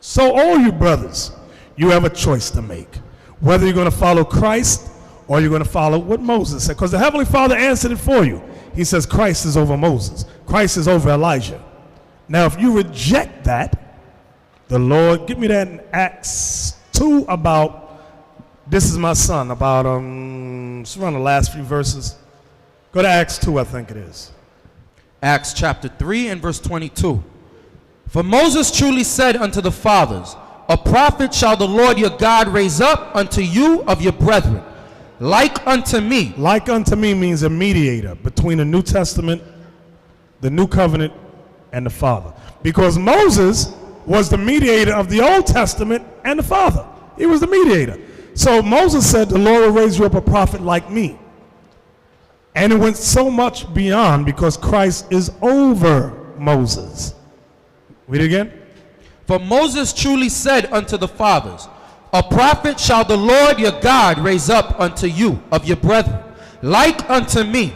So all you brothers, you have a choice to make. Whether you're going to follow Christ or you're going to follow what Moses said. Because the Heavenly Father answered it for you. He says Christ is over Moses. Christ is over Elijah. Now if you reject that, the Lord, give me that in Acts 2 about, this is my son, about, it's around the last few verses. Go to Acts 2, I think it is. Acts chapter 3 and verse 22. For Moses truly said unto the fathers, a prophet shall the Lord your God raise up unto you of your brethren, like unto me. Like unto me means a mediator between the New Testament, the New Covenant, and the Father. Because Moses was the mediator of the Old Testament and the Father. He was the mediator. So Moses said, the Lord will raise you up a prophet like me. And it went so much beyond because Christ is over Moses. Read it again. For Moses truly said unto the fathers, a prophet shall the Lord your God raise up unto you of your brethren, like unto me.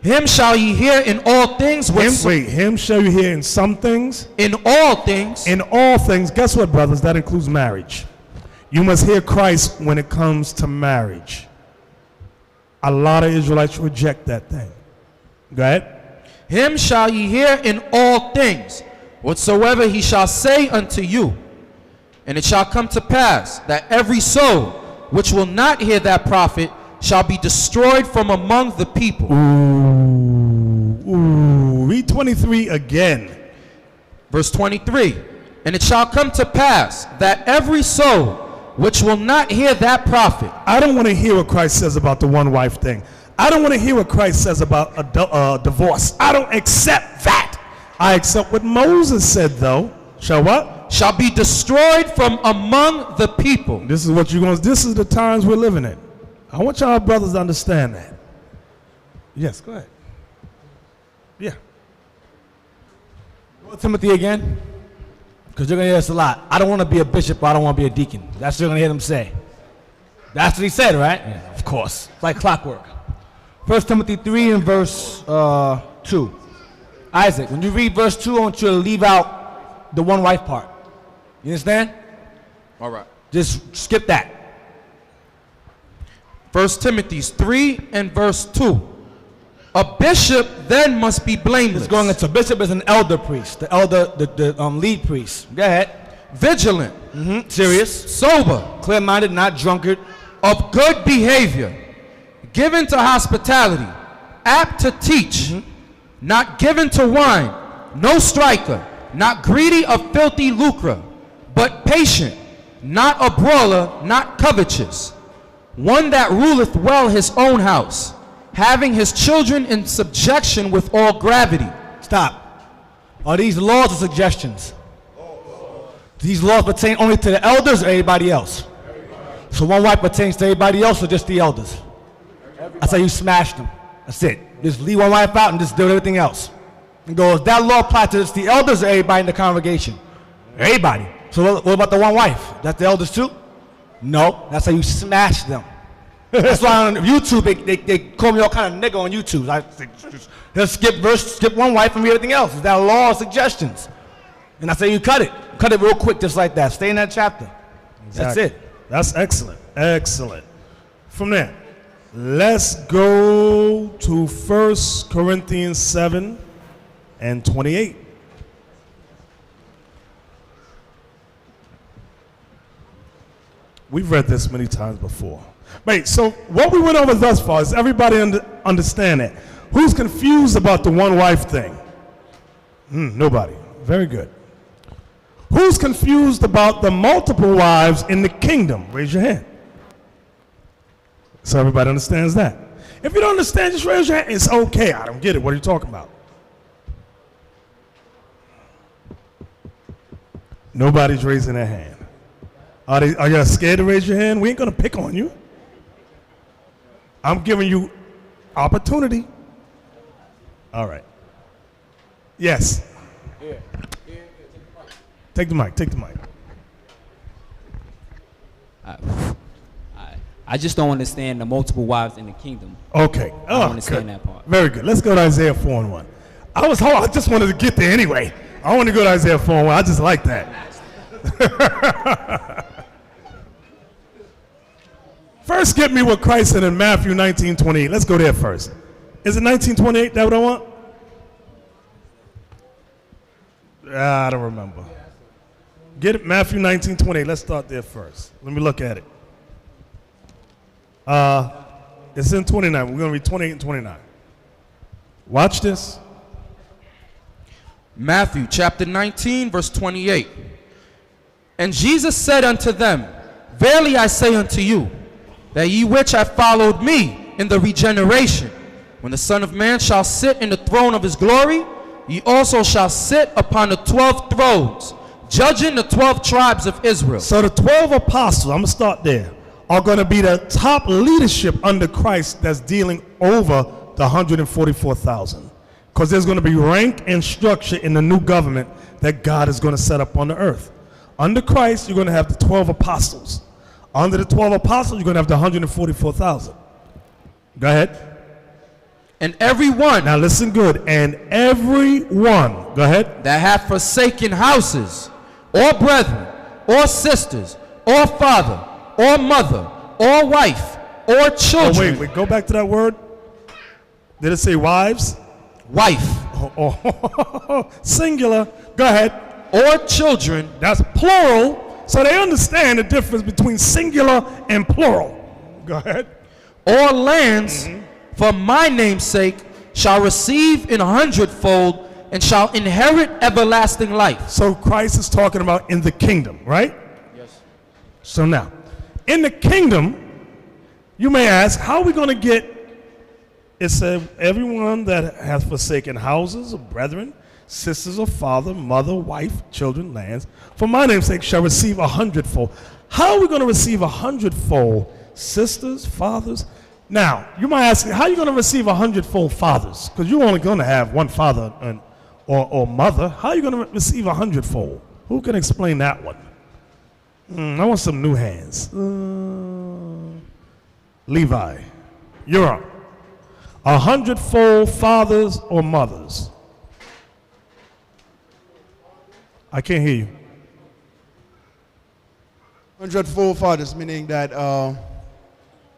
Him shall ye hear in all things. Him shall you hear in some things. In all things. In all things. Guess what, brothers? That includes marriage. You must hear Christ when it comes to marriage. A lot of Israelites reject that thing. Go ahead. Him shall ye hear in all things, whatsoever he shall say unto you. And it shall come to pass that every soul which will not hear that prophet shall be destroyed from among the people. Read 23 again. Verse 23. And it shall come to pass that every soul which will not hear that prophet. I don't want to hear what Christ says about the one wife thing. I don't want to hear what Christ says about a divorce. I don't accept that. I accept what Moses said, though. Shall what? Shall be destroyed from among the people. This is what you're going to, this is the times we're living in. I want y'all brothers to understand that. Yes, go ahead. Yeah. Go to Timothy again. Because you're going to hear this a lot. I don't want to be a bishop, or I don't want to be a deacon. That's what you're going to hear them say. That's what he said, right? Yeah, of course. It's like clockwork. 1 Timothy 3 and verse 2. Isaac, when you read verse 2, I want you to leave out the one wife part. You understand? All right. Just skip that. 1 Timothy 3 and verse 2. A bishop then must be blameless. It's going into bishop is an elder priest, the elder, the lead priest. Go ahead. vigilant, serious, sober, clear-minded, not drunkard, of good behavior, given to hospitality, apt to teach, not given to wine, no striker, not greedy of filthy lucre, but patient, not a brawler, not covetous, one that ruleth well his own house, having his children in subjection with all gravity. Stop. Are these laws or suggestions? These laws pertain only to the elders or everybody else? So one wife pertains to everybody else or just the elders? That's how you smash them. That's it. Just leave one wife out and just do everything else. And go, does that law apply to just the elders or everybody in the congregation? Everybody. So what about the one wife? That's the elders too? No, that's how you smash them. That's why on YouTube they call me all kind of nigga on YouTube. I say, just skip one wife and read everything else. Is that law or suggestions? And I say you cut it. Cut it real quick just like that. Stay in that chapter. That's it. That's excellent. Excellent. From there, let's go to 1 Corinthians 7 and 28. We've read this many times before. Wait, so what we went over thus far, is everybody understand that? Who's confused about the one wife thing? Nobody. Very good. Who's confused about the multiple wives in the kingdom? Raise your hand. So everybody understands that. If you don't understand, just raise your hand. It's okay. I don't get it. What are you talking about? Nobody's raising their hand. Are you scared to raise your hand? We ain't going to pick on you. I'm giving you opportunity. All right. Yes. Take the mic. Take the mic. I just don't understand the multiple wives in the kingdom. Okay. I don't understand that part. Very good. Let's go to Isaiah 4 and 1. I just wanted to get there anyway. I want to go to Isaiah 4 and 1. I just like that. First, get me what Christ said in Matthew 19:28. Let's go there first. Is it 19:28? That what I want? I don't remember. Get it, Matthew 19:28. Let's start there first. Let me look at it. It's in 29. We're going to read 28 and 29. Watch this. Matthew chapter 19, verse 28. And Jesus said unto them, Verily I say unto you, that ye which have followed me in the regeneration, when the Son of Man shall sit in the throne of his glory, ye also shall sit upon the 12 thrones, judging the 12 tribes of Israel. So the 12 apostles, I'm going to start there, are going to be the top leadership under Christ that's dealing over the 144,000. Because there's going to be rank and structure in the new government that God is going to set up on the earth. Under Christ, you're going to have the 12 apostles. Under the 12 apostles, you're going to have the 144,000. Go ahead. And every one. Now listen good. And every one. Go ahead. That hath forsaken houses, or brethren, or sisters, or father, or mother, or wife, or children. Oh, wait. Go back to that word. Did it say wives? Wife. Oh. Singular. Go ahead. Or children. That's plural. So they understand the difference between singular and plural. Go ahead. Or lands, for my name's sake, shall receive in 100-fold and shall inherit everlasting life. So Christ is talking about in the kingdom, right? Yes. So now, in the kingdom, you may ask, how are we going to get, it said, everyone that hath forsaken houses or brethren, sisters or father, mother, wife, children, lands, for my name's sake shall receive 100-fold. How are we going to receive 100-fold? Sisters, fathers. Now, you might ask, how are you going to receive 100-fold fathers? Because you're only going to have one father or mother. How are you going to receive 100-fold? Who can explain that one? I want some new hands. Levi, you're up. 100-fold fathers or mothers? I can't hear you. 100-fold fathers, meaning that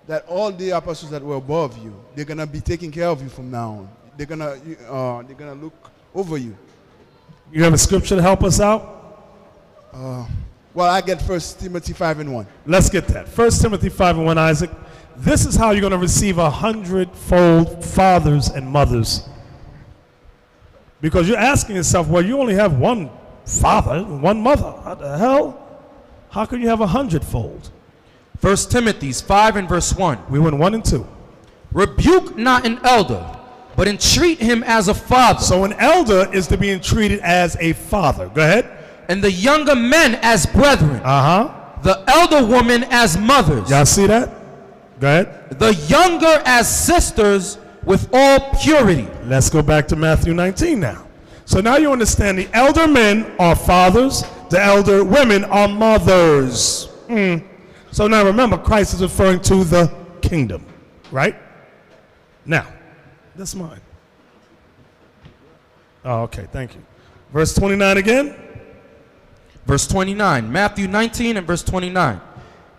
that all the apostles that were above you, they're gonna be taking care of you from now on. They're gonna look over you. You have a scripture to help us out? Well, I get 1 Timothy 5:1. Let's get that. 1 Timothy 5:1, Isaac. This is how you're going to receive 100-fold fathers and mothers. Because you're asking yourself, well, you only have one father and one mother. What the hell? How can you have 100-fold? 1 Timothy 5 and verse 1. We went 1 and 2. Rebuke not an elder, but entreat him as a father. So an elder is to be entreated as a father. Go ahead. And the younger men as brethren. The elder women as mothers. Y'all see that? Go ahead. The younger as sisters with all purity. Let's go back to Matthew 19 now. So now you understand the elder men are fathers, the elder women are mothers. So now remember, Christ is referring to the kingdom, right? Now, that's mine. Oh, okay, thank you. Verse 29 again. Verse 29, Matthew 19 and verse 29.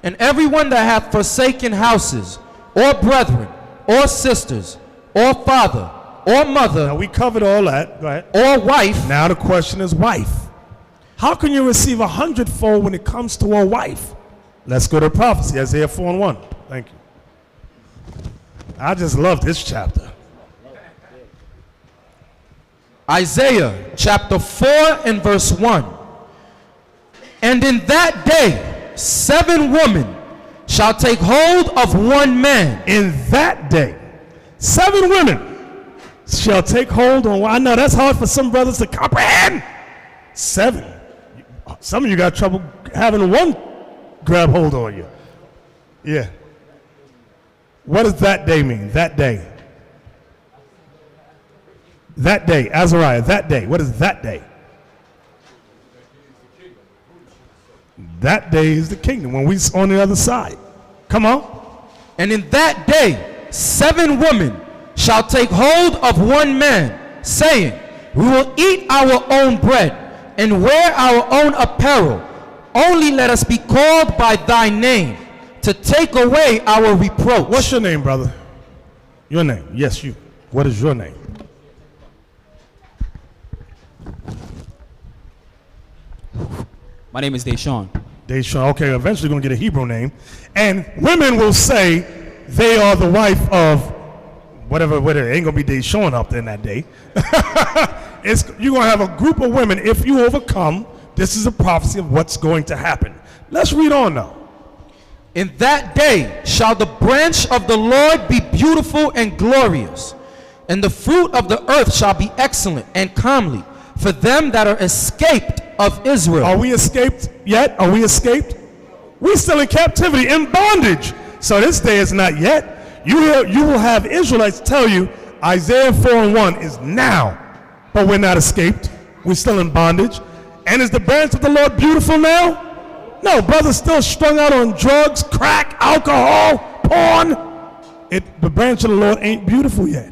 And everyone that hath forsaken houses, or brethren, or sisters, or father, or mother. Now we covered all that. Go ahead. Or wife. Now the question is wife. How can you receive 100-fold when it comes to a wife? Let's go to prophecy, Isaiah 4 and 1. Thank you. I just love this chapter. Isaiah chapter 4 and verse 1. And in that day 7 women shall take hold of one man. In that day 7 women shall take hold on one. I know that's hard for some brothers to comprehend. 7. Some of you got trouble having one grab hold on you. Yeah. What does that day mean? That day. That day, Azariah, that day. What is that day? That day is the kingdom when we on the other side. Come on. And in that day 7 women shall take hold of one man, saying, we will eat our own bread and wear our own apparel. Only let us be called by thy name to take away our reproach. What's your name, brother? Your name. Yes, you. What is your name? My name is Deshaun. Deshaun. Okay, eventually going to get a Hebrew name. And women will say they are the wife of whatever, it ain't going to be Deshaun up there in that day. You're going to have a group of women. If you overcome, this is a prophecy of what's going to happen. Let's read on now. In that day shall the branch of the Lord be beautiful and glorious, and the fruit of the earth shall be excellent and comely for them that are escaped of Israel. Are we escaped yet? Are we escaped? We're still in captivity, in bondage. So this day is not yet. You will have Israelites tell you Isaiah 4 and 1 is now, but we're not escaped. We're still in bondage. And is the branch of the Lord beautiful now? No, brothers still strung out on drugs, crack, alcohol, porn. The branch of the Lord ain't beautiful yet.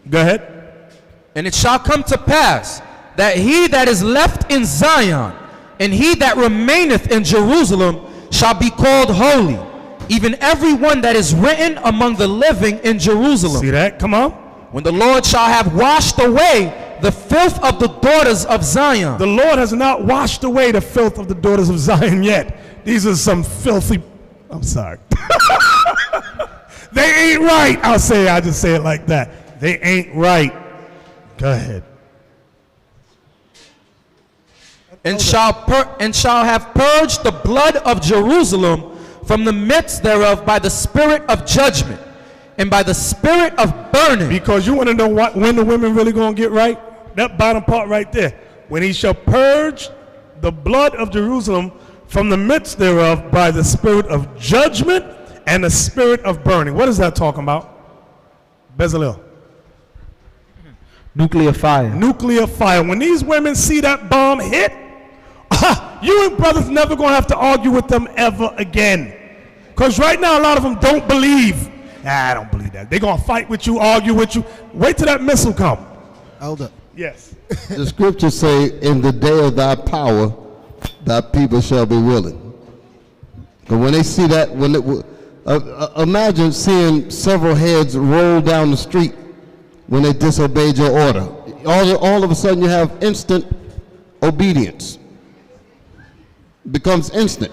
Go ahead. And it shall come to pass that he that is left in Zion and he that remaineth in Jerusalem shall be called holy, even every one that is written among the living in Jerusalem. See that? Come on. When the Lord shall have washed away the filth of the daughters of Zion. The Lord has not washed away the filth of the daughters of Zion yet. These are some filthy, I'm sorry. They ain't right. I just say it like that. They ain't right. Go ahead. And shall have purged the blood of Jerusalem from the midst thereof by the spirit of judgment and by the spirit of burning. Because you want to know when the women really going to get right? That bottom part right there. When he shall purge the blood of Jerusalem from the midst thereof by the spirit of judgment and the spirit of burning. What is that talking about? Bezalel. Nuclear fire. Nuclear fire. When these women see that bomb hit, you and brothers never going to have to argue with them ever again. Because right now a lot of them don't believe. I don't believe that. They're going to fight with you, argue with you. Wait till that missile come. Elder. Yes. The scriptures say, in the day of thy power, thy people shall be willing. But when they see that, imagine seeing several heads roll down the street when they disobeyed your order. All of a sudden you have instant obedience. becomes instant.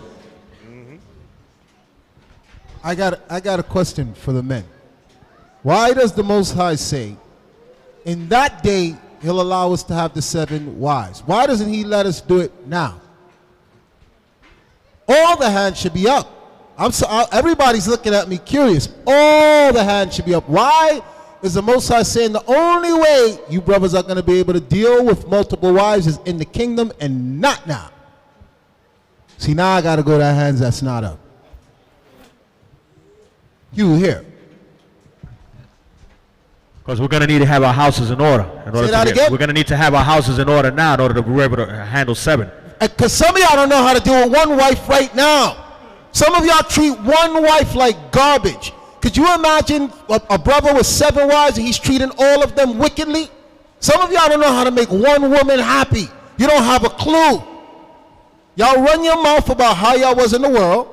I got a question for the men. Why does the Most High say, in that day he'll allow us to have the 7 wives? Why doesn't he let us do it now? All the hands should be up. Everybody's looking at me curious. All the hands should be up. Why is the Most High saying the only way you brothers are going to be able to deal with multiple wives is in the kingdom and not now? See, now I got to go to hands that's not up. You here. Because we're going to need to have our houses in order. Say that again? We're going to need to have our houses in order now in order to be able to handle 7. Because some of y'all don't know how to deal with one wife right now. Some of y'all treat one wife like garbage. Could you imagine a brother with 7 wives and he's treating all of them wickedly? Some of y'all don't know how to make one woman happy. You don't have a clue. Y'all run your mouth about how y'all was in the world,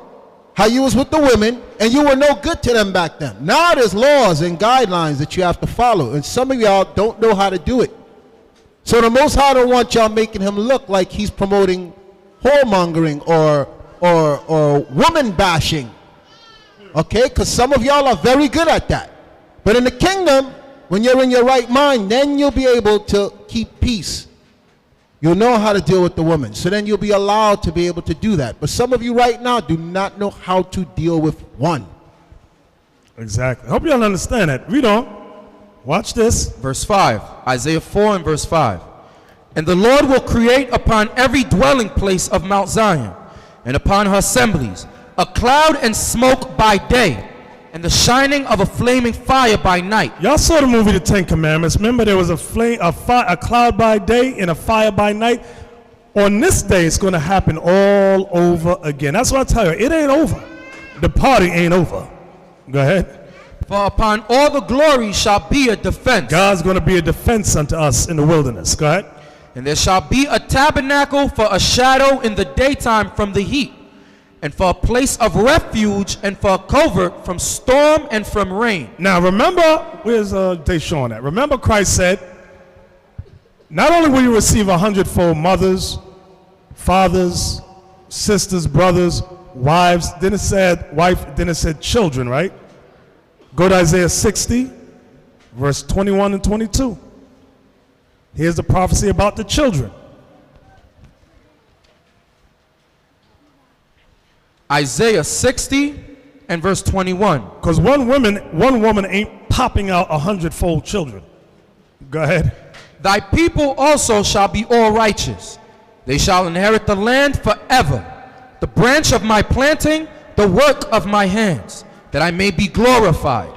how you was with the women, and you were no good to them back then. Now there's laws and guidelines that you have to follow, and some of y'all don't know how to do it. So the Most High don't want y'all making him look like he's promoting whoremongering or woman bashing. Okay? Because some of y'all are very good at that. But in the kingdom, when you're in your right mind, then you'll be able to keep peace. You'll know how to deal with the woman. So then you'll be allowed to be able to do that. But some of you right now do not know how to deal with one. Exactly. I hope y'all understand that. Read on. Watch this. Verse 5, Isaiah 4 and verse 5. And the Lord will create upon every dwelling place of Mount Zion, and upon her assemblies, a cloud and smoke by day, and the shining of a flaming fire by night. Y'all saw the movie The 10 Commandments. Remember there was a cloud by day and a fire by night? On this day, it's going to happen all over again. That's what I tell you. It ain't over. The party ain't over. Go ahead. For upon all the glory shall be a defense. God's going to be a defense unto us in the wilderness. Go ahead. And there shall be a tabernacle for a shadow in the daytime from the heat, and for a place of refuge, and for a covert from storm and from rain. Now remember, where's Deshaun at? Remember Christ said, not only will you receive 100-fold mothers, fathers, sisters, brothers, wives, then it said wife, then it said children, right? Go to Isaiah 60, verse 21 and 22. Here's the prophecy about the children. Isaiah 60 and verse 21. Because one woman ain't popping out 100-fold children. Go ahead. Thy people also shall be all righteous. They shall inherit the land forever. The branch of my planting, the work of my hands, that I may be glorified.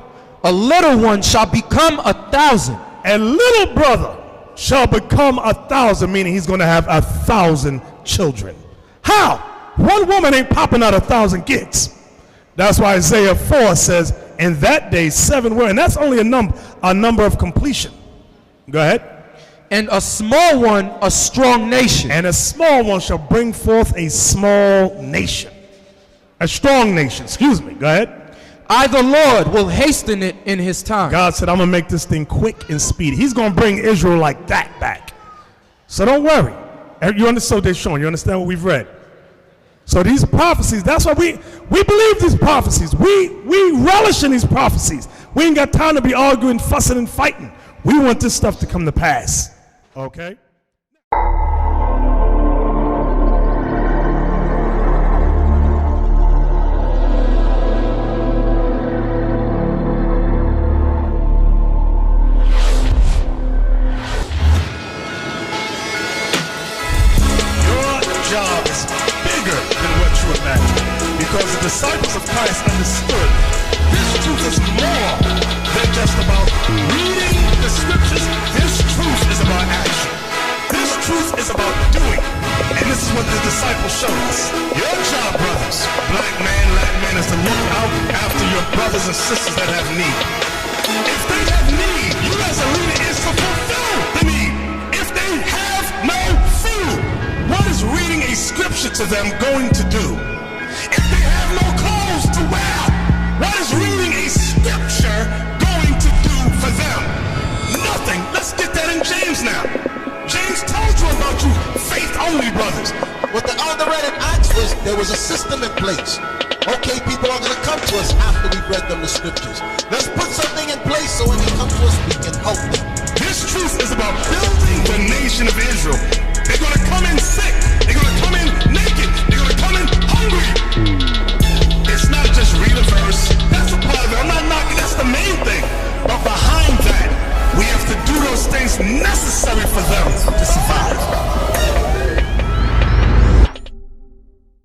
A little one shall become 1,000. A little brother shall become 1,000, meaning he's going to have 1,000 children. How? One woman ain't popping out 1,000 kids. That's why Isaiah 4 says, in that day 7 were, and that's only a number of completion. Go ahead. And a small one, a strong nation. And a small one shall bring forth a small nation. A strong nation, excuse me. Go ahead. I, the Lord, will hasten it in his time. God said, I'm going to make this thing quick and speedy. He's going to bring Israel like that back. So don't worry. You understand, Deshaun? You understand what we've read? So these prophecies, that's why we believe these prophecies. We relish in these prophecies. We ain't got time to be arguing, fussing, and fighting. We want this stuff to come to pass. Okay? Job is bigger than what you imagine, because the disciples of Christ understood this truth is more than just about reading the scriptures. This truth is about action. This truth is about doing, and this is what the disciples showed us. Your job, brothers, black man, Latin man, is to look out after your brothers and sisters that have need. If they have need, you as a leader is to fulfill the need. If they have no food, what is reading a scripture to them going to do? If they have no clothes to wear, what is reading a scripture going to do for them? Nothing. Let's get that in James now. James told you about you faith-only brothers. What the elder read in Acts There was a system in place. Okay, people are going to come to us after we've read them the scriptures. Let's put something in place so when they come to us, we can help them. This truth is about building the nation of Israel. They're going to come in sick. They're going to come in naked. They're going to come in hungry. It's not just read a verse. That's a part of it. I'm not knocking. That's the main thing. But behind that, we have to do those things necessary for them to survive.